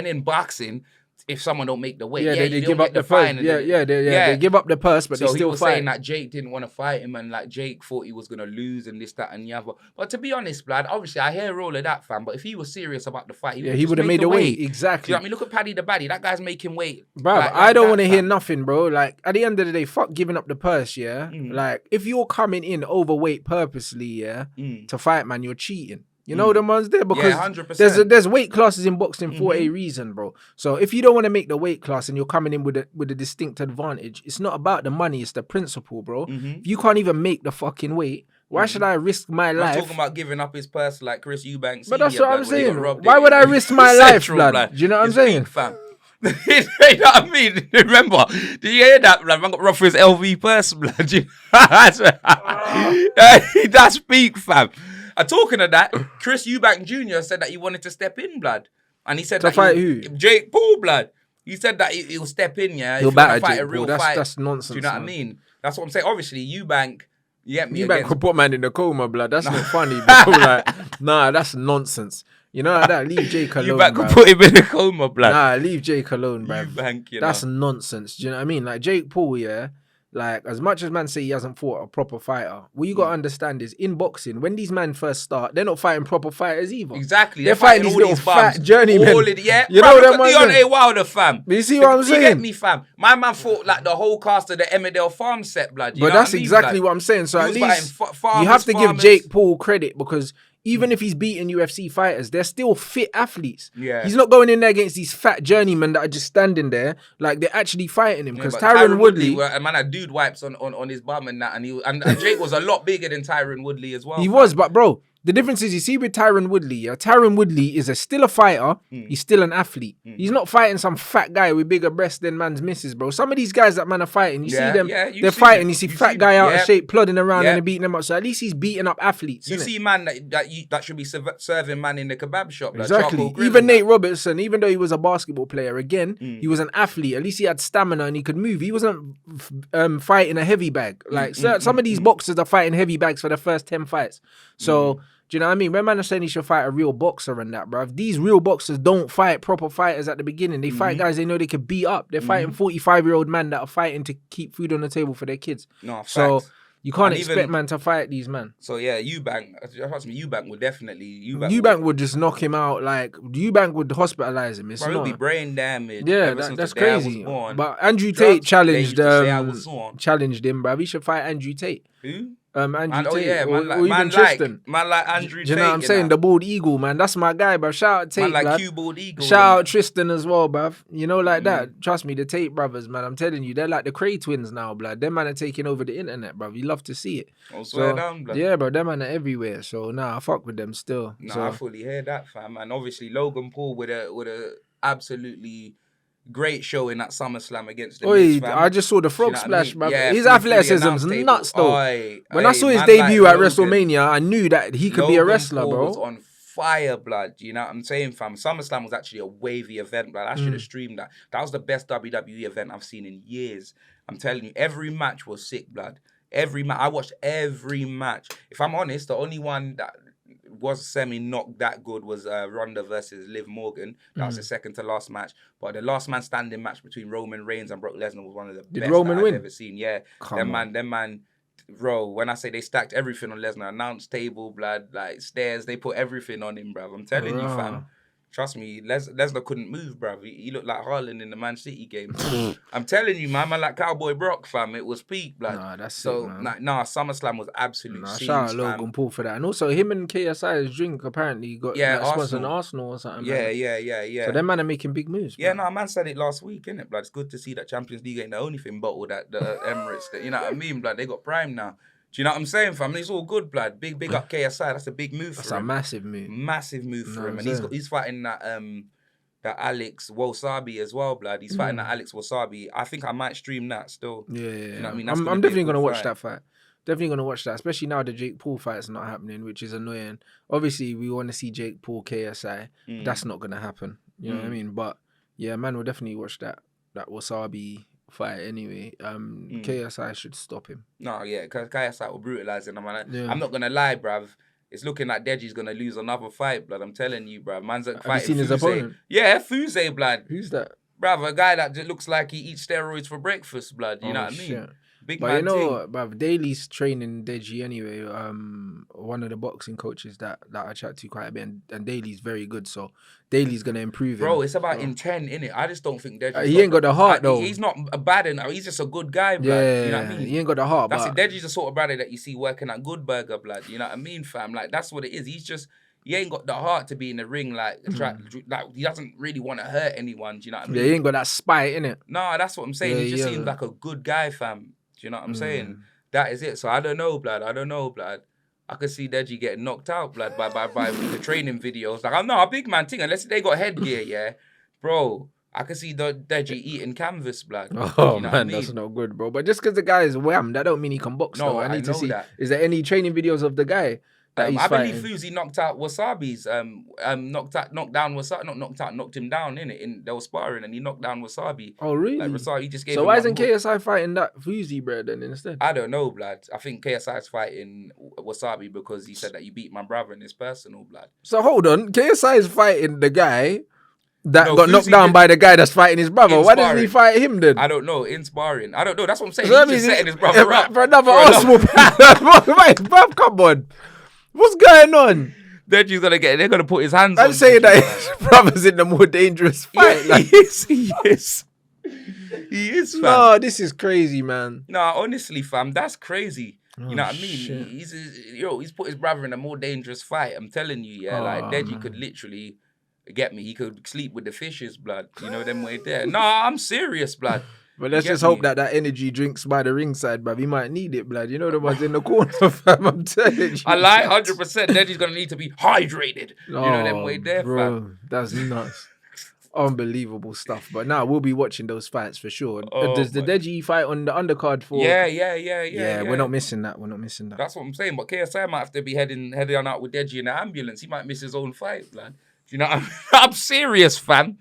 in boxing, if someone don't make the weight. Yeah, you they don't give get up the fine. purse. They give up the purse, but so they still he was fight. saying that Jake didn't want to fight him, and like Jake thought he was gonna lose and this, that, and the other. But to be honest, blood, obviously I hear all of that, fam. But if he was serious about the fight, he would have made the weight. Exactly. Do you know what I mean? Look at Paddy the Baddie. That guy's making weight. Bro, I don't want to hear nothing, bro. Like, at the end of the day, fuck giving up the purse, yeah? Like, if you're coming in overweight purposely, yeah, to fight, man, you're cheating. You know the ones there? Because 100%. there's weight classes in boxing for a reason, bro. So if you don't want to make the weight class and you're coming in with a distinct advantage, it's not about the money, it's the principle, bro. If you can't even make the fucking weight, why should I risk my life? I'm talking about giving up his purse like Chris Eubanks. But that's what I'm saying. Why would I risk my life, blood? Do you know what I'm saying? Fam. You know what I mean? Remember, did you hear that? Like, man got robbed for his LV purse, blood. That's peak, fam. And talking of that, Chris Eubank Jr. said that he wanted to step in, blood. And he said to that fight who? Jake Paul, blood. He said that he'll step in, yeah. He'll batter fight Jake a real Paul. fight. That's nonsense. Do you know what I mean? That's what I'm saying. Obviously, Eubank, Eubank could put man in the coma, blood. That's not funny, bro. Like, nah, that's nonsense. You know like that? Leave Jake alone, Eubank could put him in a coma, blood. Nah, leave Jake alone, bro. Eubank, that's nonsense. Do you know what I mean? Like, Jake Paul, yeah, like, as much as man say he hasn't fought a proper fighter, what you got to understand is, in boxing, when these men first start, they're not fighting proper fighters either. Exactly. They're fighting these little fat journeymen. You know them ones? Deontay Wilder, fam. You see what I'm saying? You get me, fam? My man fought like the whole cast of the Emmerdale Farm set, blood. But that's exactly what I'm saying. So at least you have to give Jake Paul credit, because even if he's beating UFC fighters, they're still fit athletes. Yeah. He's not going in there against these fat journeymen that are just standing there. Like, they're actually fighting him. Because Tyron Woodley... A man had dude wipes on his bum and that. And Jake was a lot bigger than Tyron Woodley as well. He was, but bro, the difference is, you see with Tyron Woodley, yeah, Tyron Woodley is still a fighter. He's still an athlete. He's not fighting some fat guy with bigger breasts than man's misses, bro. Some of these guys that man are fighting, you see them, they're fighting. You see fat guy out of shape, plodding around and they're beating them up. So at least he's beating up athletes. You see man that should be serving man in the kebab shop. Exactly. Even Nate Robertson, even though he was a basketball player, again, he was an athlete. At least he had stamina and he could move. He wasn't fighting a heavy bag. Like, some of these boxers are fighting heavy bags for the first 10 fights. So... Do you know what I mean? When man is saying he should fight a real boxer and that, bruv, these real boxers don't fight proper fighters at the beginning. They fight guys they know they can beat up. They're fighting 45-year-old men that are fighting to keep food on the table for their kids. No, so facts. you can't expect man to fight these men. So yeah, Eubank would definitely... Eubank would just knock him out. Like, Eubank would hospitalize him. It's bro, not... he'll be brain damage. Yeah, that's crazy. But Andrew Tate challenged him, bruv. He should fight Andrew Tate. Who? Andrew Tate, yeah, man like Andrew Tate. You know what I'm saying? The bald eagle, man. That's my guy, bruv. Shout out Tate, man, like Q bald eagle. Shout out Tristan as well, bruv. You know, like that. Trust me, the Tate brothers, man. I'm telling you, they're like the Cray twins now, blood. Them man are taking over the internet, bruv. You love to see it. I swear down, blood. Yeah, bro. Them man are everywhere. So I fuck with them still. I fully hear that, fam. And obviously Logan Paul with a absolutely great show in that SummerSlam against the Leeds, fam. I just saw the frog splash, bruv. Yeah, his athleticism's nuts, though. When I saw his debut at WrestleMania, I knew that he could be a wrestler, Paul bro. Was on fire, blood. You know what I'm saying, fam? SummerSlam was actually a wavy event, blood. I should have streamed that. That was the best WWE event I've seen in years. I'm telling you, every match was sick, blood. I watched every match. If I'm honest, the only one that was semi-not that good was Ronda versus Liv Morgan. That was the second to last match. But the last man standing match between Roman Reigns and Brock Lesnar was one of the best I've ever seen. Yeah. Them man, bro, when I say they stacked everything on Lesnar, announce table, blood, like stairs, they put everything on him, bruv. I'm telling you, fam. Trust me, Lesnar couldn't move, bruv. He looked like Haaland in the Man City game. I'm telling you, man like Cowboy Brock, fam. It was peak, blood. Nah, that's so sick, man. SummerSlam was absolute scenes, shout out Logan Paul for that. And also him and KSI's drink apparently got sponsored Arsenal or something. Yeah. So them man are making big moves. Yeah, man said it last week, innit, blood? It's good to see that Champions League ain't the only thing bottled at the Emirates. You know what I mean, blood? They got Prime now. Do you know what I'm saying, fam? It's all good, blood. Big up KSI. That's a big move for him. That's a massive move. Massive move for him. And he's fighting that Alex Wasabi as well, blood. He's fighting that Alex Wasabi. I think I might stream that still. Yeah. You know what I mean? I'm definitely going to watch that fight. Definitely going to watch that, especially now the Jake Paul fight's not happening, which is annoying. Obviously, we want to see Jake Paul KSI. But that's not going to happen. You know what I mean? But yeah, man, we'll definitely watch that Wasabi fight anyway. KSI should stop him. No, yeah, because KSI will brutalize him. I'm not going to lie, bruv. It's looking like Deji's going to lose another fight, blood. I'm telling you, bruv. Man's fighting Have you seen his opponent? Yeah, Fuze, blood. Who's that? Bruv, a guy that just looks like he eats steroids for breakfast, blood. You know what I mean? Shit. Big But man you know thing. what, bruv, Daly's training Deji anyway. One of the boxing coaches that I chat to quite a bit, and Daly's very good, so Daly's gonna improve Bro, him. it's about intent, innit? I just don't think Deji's he ain't got the heart though. He's not a bad enough. He's just a good guy, blood. Yeah, You know what I mean? he ain't got the heart. That's but it. Deji's the sort of brother that you see working at Good Burger, blood. You know what I mean, fam? Like, that's what it is. He ain't got the heart to be in the ring, like he doesn't really want to hurt anyone. Do you know what I mean? Yeah, he ain't got that spite in it. No, that's what I'm saying. Yeah, He just yeah. seems like a good guy, fam. Do you know what I'm saying? That is it. So I don't know, blood. I could see Deji getting knocked out, blood, by the training videos. Like, I'm not a big man thing, unless they got headgear, yeah. Bro, I could see Deji eating canvas, blood. Oh, you know man, what I mean? that's not good, bro. But just because the guy is wham, that don't mean he can box, No, though. I need to know see. that. Is there any training videos of the guy that he's I believe fighting? Fuzi knocked out Wasabi's knocked him down, innit? They were sparring and he knocked down Wasabi. Oh, really? Like Wasabi, he just gave So him why one isn't hook. KSI fighting that Fuzi bro then instead? I don't know, blood. I think KSI is fighting Wasabi because he said that you beat my brother in his personal, blood. So hold on, KSI is fighting the guy that No, got knocked Fuzi down did- by the guy that's fighting his brother. In Why doesn't he sparring. fight him then? I don't know, in sparring. I don't know, that's what I'm saying. So that He's just means setting his brother up. for another Arsenal. Wait, bruv, come on. What's going on? They're gonna put his hands I'm on saying Deji, that blood. his brother's in the more dangerous fight. Yeah, like, he is. He is, fam. no, this is crazy, man. Nah, honestly, fam, that's crazy. You know what I mean? shit. He's put his brother in a more dangerous fight. I'm telling you, yeah. Like Deji could literally get me. He could sleep with the fishes, blood. You know them way there. Nah, I'm serious, blood. But let's You get just hope me? that energy drinks by the ringside, bruv. He might need it, blood. You know the ones in the corner, fam. I'm telling you. I like 100%. Deji's gonna need to be hydrated. You know them way there, bro, fam. that's nuts. Unbelievable stuff. But now we'll be watching those fights for sure. Oh, Does the Deji fight on the undercard for? Yeah. We're not missing that. We're not missing that. That's what I'm saying. But KSI might have to be heading on out with Deji in the ambulance. He might miss his own fight, blood. Do you know what I mean? I'm serious, fam.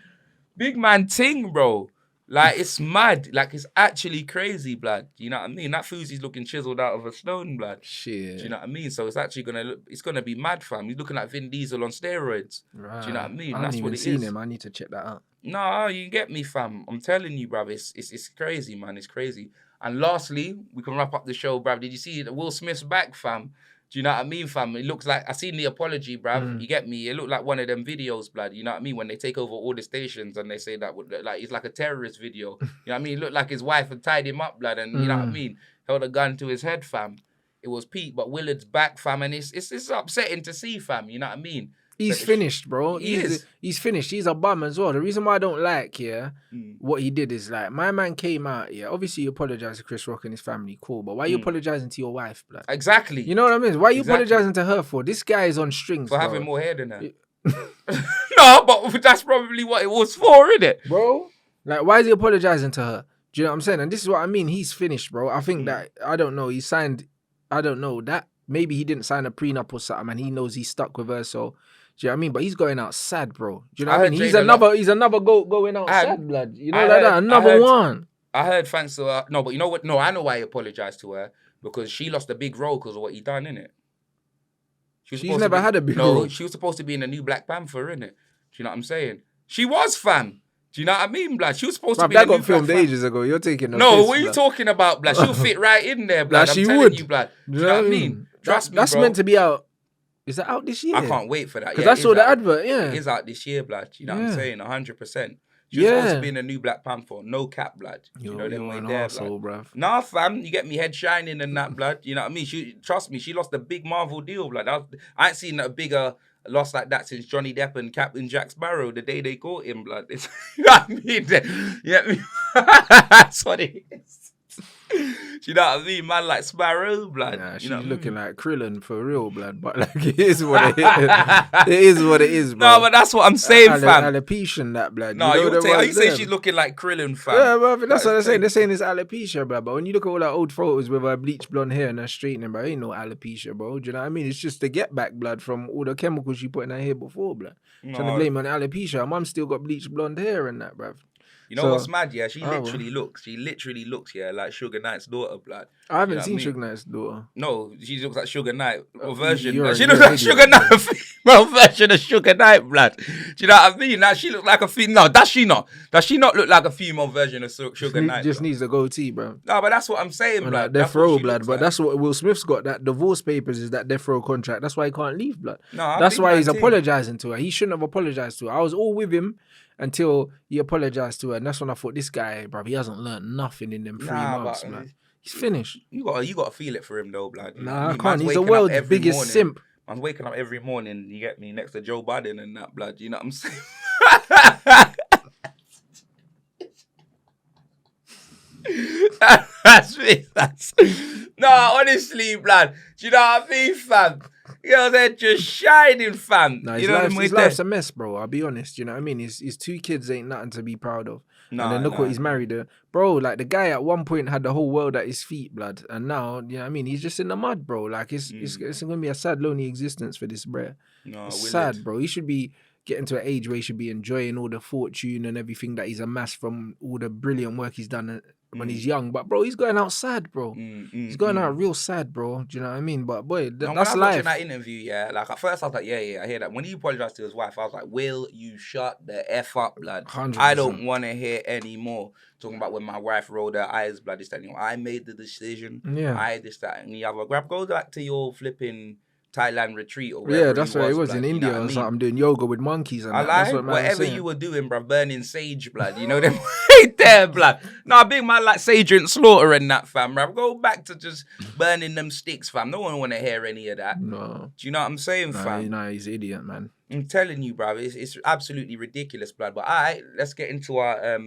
Big man ting, bro. Like, it's mad. Like, it's actually crazy, blood. You know what I mean? That Fuzi's looking chiseled out of a stone, blood. Shit. Do you know what I mean? So it's actually it's gonna be mad, fam. He's looking like Vin Diesel on steroids. Right. Do you know what I mean? I That's haven't what even it seen is. him. I need to check that out. No, you get me, fam. I'm telling you, bruv. It's crazy, man. It's crazy. And lastly, we can wrap up the show, bruv. Did you see that Will Smith's back, fam? Do you know what I mean, fam? It looks like I seen the apology, bruv. You get me? It looked like one of them videos, blood. You know what I mean? When they take over all the stations and they say that like it's like a terrorist video. You know what I mean? It looked like his wife had tied him up, blood, and you know what I mean? Held a gun to his head, fam. It was Pete, but Willard's back, fam, and it's upsetting to see, fam. You know what I mean? He's finished, bro. He's finished. He's a bum as well. The reason why I don't like, what he did is like, my man came out, obviously you apologise to Chris Rock and his family, cool, but why are you apologising to your wife, blood? Exactly. You know what I mean? Why are you Exactly. apologising to her for? This guy is on strings, For bro. having more hair than her. No, but that's probably what it was for, innit? Bro, like, why is he apologising to her? Do you know what I'm saying? And this is what I mean. He's finished, bro. I think that, I don't know, he signed, I don't know, that maybe he didn't sign a prenup or something and he knows he's stuck with her, so... Do you know what I mean? But he's going out sad, bro. Do you know what I mean? He's another goat going out sad, blood. You know, like that. Another one. I heard thanks to her. No, but you know what? No, I know why he apologized to her. Because she lost a big role because of what he done, innit? She's never had a big role. role. No, she was supposed to be in the new Black Panther, innit? Do you know what I'm saying? She was, fam. Do you know what I mean, blood? She was supposed to be in that the new got filmed Black Panther. ages ago. You're taking a No, piss, what are you blood. talking about, blood? She'll fit right in there, blood. She I'm telling would. you, blood. Do you know what I mean? Trust me, That's bro. meant to be out. Is that out this year? I can't wait for that. Because Yeah, I it saw is the out. advert, yeah. It is out this year, blood. You know what I'm Yeah. saying? 100%. She was supposed to be in a new Black Panther. No cap, blood. You know them way an there, arsehole, blood. bruv. Nah, fam. You get me head shining and that, blood. You know what I mean? Trust me, she lost a big Marvel deal, blood. I ain't seen a bigger loss like that since Johnny Depp and Captain Jack Sparrow, the day they caught him, blood. You know what I mean? You get me? That's what it is. You know what I mean? Man, like Sparrow, blood. Nah, she's you know what I looking mean? like Krillin for real, blood. But like, it is what it is. It is what it is, bro. No, but that's what I'm saying, fam. Alopecia, that blood. No, you know you say she's looking like Krillin, fam. Yeah, bro, that's what they're saying. They're saying it's alopecia, bro. But when you look at all that old photos with her bleached blonde hair and her straightening, bro, ain't no alopecia, bro. Do you know what I mean? It's just the get back blood from all the chemicals she put in her hair before, blood. Trying to blame it on alopecia. Her mum still got bleached blonde hair and that, bro. You know what's mad, yeah? She literally looks, yeah, like Sugar Sugar Knight's daughter, blood. I haven't You know seen what I mean? Sugar Knight's daughter. No, she looks like Sugar Knight, a version. you're- She you're looks an like idiot. Sugar Knight, a female version of Sugar Knight, blood. Do you know what I mean? Now she looks like a female. No, does she not? Does she not look like a female version of Sugar Knight? Just blood? needs a goatee, bro. No, but that's what I'm saying, And blood. like That's death what row, she blood. looks But like. that's what Will Smith's got. That divorce papers is that death row contract. That's why he can't leave, blood. No, I that's think why that he's thing- apologizing to her. He shouldn't have apologized to her. I was all with him until he apologized to her, and that's when I thought this guy, bro, he hasn't learned nothing in them 3 months, but man. He's finished. you gotta feel it for him though, blood. You know what Nah, I mean? can't. Man's He's the waking up world's every biggest morning. simp. I'm waking up every morning, you get me, next to Joe Biden and that, blood. You know what I'm saying? That's me. No, honestly, blood. Do you know what I mean, fam? You know, they're just shining, fam. Nah, you know what I his mean? life's a mess, bro. I'll be honest. You know what I mean? His 2 kids ain't nothing to be proud of. And then look what he's married to. Bro, like the guy at one point had the whole world at his feet, blood. And now, you know what I mean? He's just in the mud, bro. Like it's going to be a sad, lonely existence for this bro. No, It's will sad, it? bro. He should be getting to an age where he should be enjoying all the fortune and everything that he's amassed from all the brilliant work he's done when he's young. But bro, he's going out sad, bro. He's going out real sad, bro. Do you know what I mean? But boy, No, when that's I was life. watching that interview, yeah, like at first I was like, yeah, I hear that. When he apologized to his wife, I was like, will you shut the F up, blood? 100%. I don't want to hear any more. Talking about when my wife rolled her eyes, blood, this, that, you know, I made the decision. Yeah. I this, that, and the other. Go back to your flipping Thailand retreat or wherever Yeah, that's he where it was blood, in you know India what I or mean? something, doing yoga with monkeys and I that. That's lie. what man was Whatever saying. you were doing, bruv, burning sage, blood. You know them right there, blood. No, big man like Sage and Slaughter and that, fam, bruv. Go back to just burning them sticks, fam. No one want to hear any of that. No. Do you know what I'm saying, fam? Nah, he's an idiot, man. I'm telling you, bruv, it's absolutely ridiculous, blood. But all right, let's get into our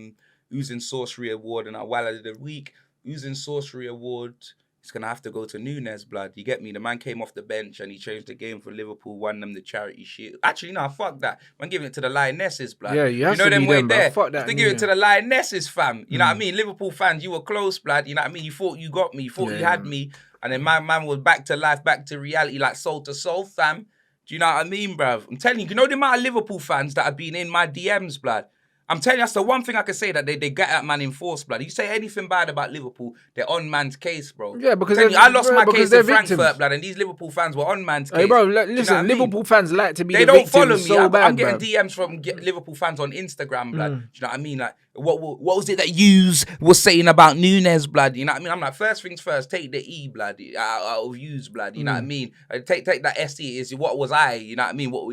Oozing Sorcery Award and our Wallet of the Week. Oozing Sorcery Award, it's going to have to go to Nunez, blood. You get me? The man came off the bench and he changed the game for Liverpool, won them the charity shield. Actually, no, fuck that. I'm giving it to the Lionesses, blood. Yeah, you have to them be way them, bruv. there. Fuck that Just to give it Nunez. to the Lionesses, fam. You know what I mean? Liverpool fans, you were close, blood. You know what I mean? You thought you got me. You thought you had me. And then my man was back to life, back to reality, like soul to soul, fam. Do you know what I mean, bruv? I'm telling you know the amount of Liverpool fans that have been in my DMs, blood? I'm telling you, that's the one thing I can say that they get that man in force, blood. You say anything bad about Liverpool, they're on man's case, bro. Yeah, because I'm telling you, I lost my case they're in Frankfurt, victims. blood, and these Liverpool fans were on man's case. Hey, bro, Do you know listen, what I mean? Liverpool fans like to be They the don't victims follow me. so bad, I'm getting bruv. DMs from Liverpool fans on Instagram, blood. Do you know what I mean? Like, what was it that yous was saying about Nunez, blood? You know what I mean? I'm like, first things first, take the E, blood, out of yous, blood. You know what I mean? Take that SE. Is what was I? You know what I mean? What were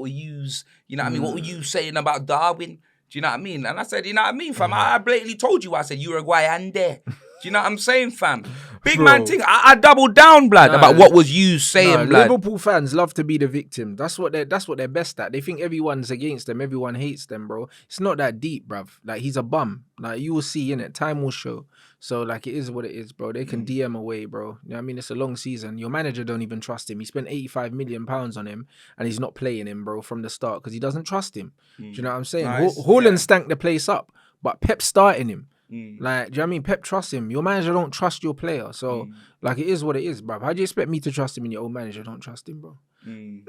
yous? You know what I mean? What were you saying about Darwin? Do you know what I mean? And I said, you know what I mean, fam? I blatantly told you. I said, Uruguay and there. Do you know what I'm saying, fam? Big Bro. man thing. I doubled down, blood, about what was you saying, blood. Liverpool fans love to be the victim. That's what they're best at. They think everyone's against them, everyone hates them, bro. It's not that deep, bruv. Like he's a bum. Like you will see, innit? Time will show. So like it is what it is, bro. They can DM away, bro. You know what I mean? It's a long season. Your manager don't even trust him. He spent £85 million on him and he's not playing him, bro, from the start because he doesn't trust him. Do you know what I'm saying? Nice, Haaland stank the place up, but Pep's starting him. Like, do you know what I mean? Pep trusts him. Your manager don't trust your player. So, like, it is what it is, bruv. How do you expect me to trust him and your old manager don't trust him, bro?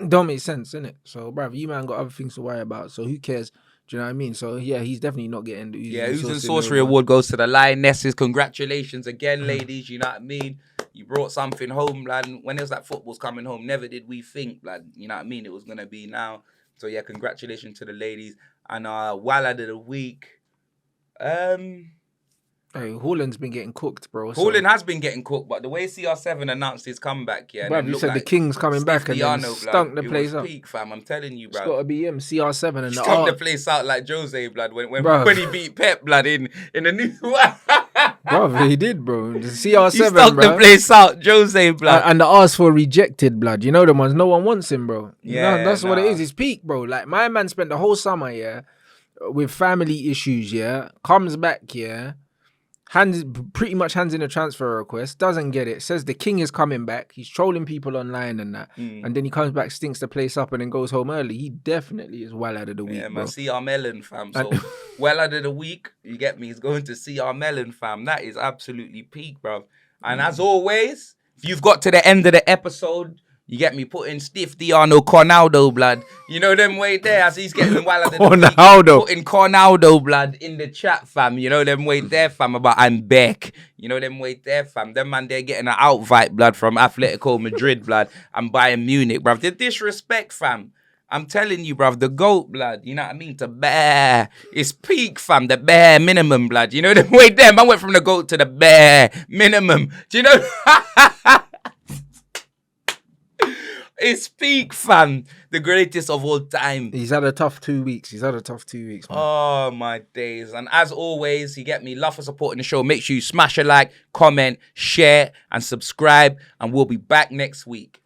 Don't make sense, innit? So, bruv, you man got other things to worry about. So, who cares? Do you know what I mean? So, yeah, he's definitely not getting the Oozing Sorcery Award goes to the Lionesses. Congratulations again, ladies. You know what I mean? You brought something home, lad. When it was that football's coming home, never did we think, lad. You know what I mean? It was going to be now. So, yeah, congratulations to the ladies. And Wallet of the Week. Hey, Haaland's been getting cooked, bro. Haaland has been getting cooked, but the way CR7 announced his comeback, yeah. Bruv, you said the King's coming back and then Stiano, stunk the blood. place It was up. peak, fam. I'm telling you, It's bruv. got to be him, CR7 and the Stunk the art. place out like Jose, blood, when Bruv. he beat Pep, blood, in the new Bruv, he did, bro. The CR7, He stunk the bro. place out, Jose, blood. And the R's for rejected, blood. You know the ones, no one wants him, bro. Yeah, That's what it nah. is. It's peak, bro. Like, my man spent the whole summer, yeah, with family issues, yeah, comes back, yeah, pretty much hands in a transfer request, doesn't get it, says the King is coming back, he's trolling people online and that, and then he comes back, stinks the place up and then goes home early. He definitely is well out of the week, Yeah, bro. man, CR Melon, fam. So, well out of the week, you get me? He's going to CR Melon, fam. That is absolutely peak, bro. And as always, if you've got to the end of the episode, You get me? Putting stiff Diano Ronaldo, blood. You know them way there as he's getting wild at the Ronaldo. Putting Ronaldo, blood, in the chat, fam. You know them way there, fam, about I'm back. You know them way there, fam. Them man, they're getting an outvite, blood, from Atletico Madrid, blood, and Bayern Munich, bruv. The disrespect, fam. I'm telling you, bruv, the GOAT, blood, you know what I mean? To bare. It's peak, fam, the bare minimum, blood. You know them way there? I went from the GOAT to the bare minimum. Do you know? It's peak, fam. The greatest of all time. He's had a tough 2 weeks. Man. Oh, my days. And as always, you get me. Love for supporting the show. Make sure you smash a like, comment, share, and subscribe. And we'll be back next week.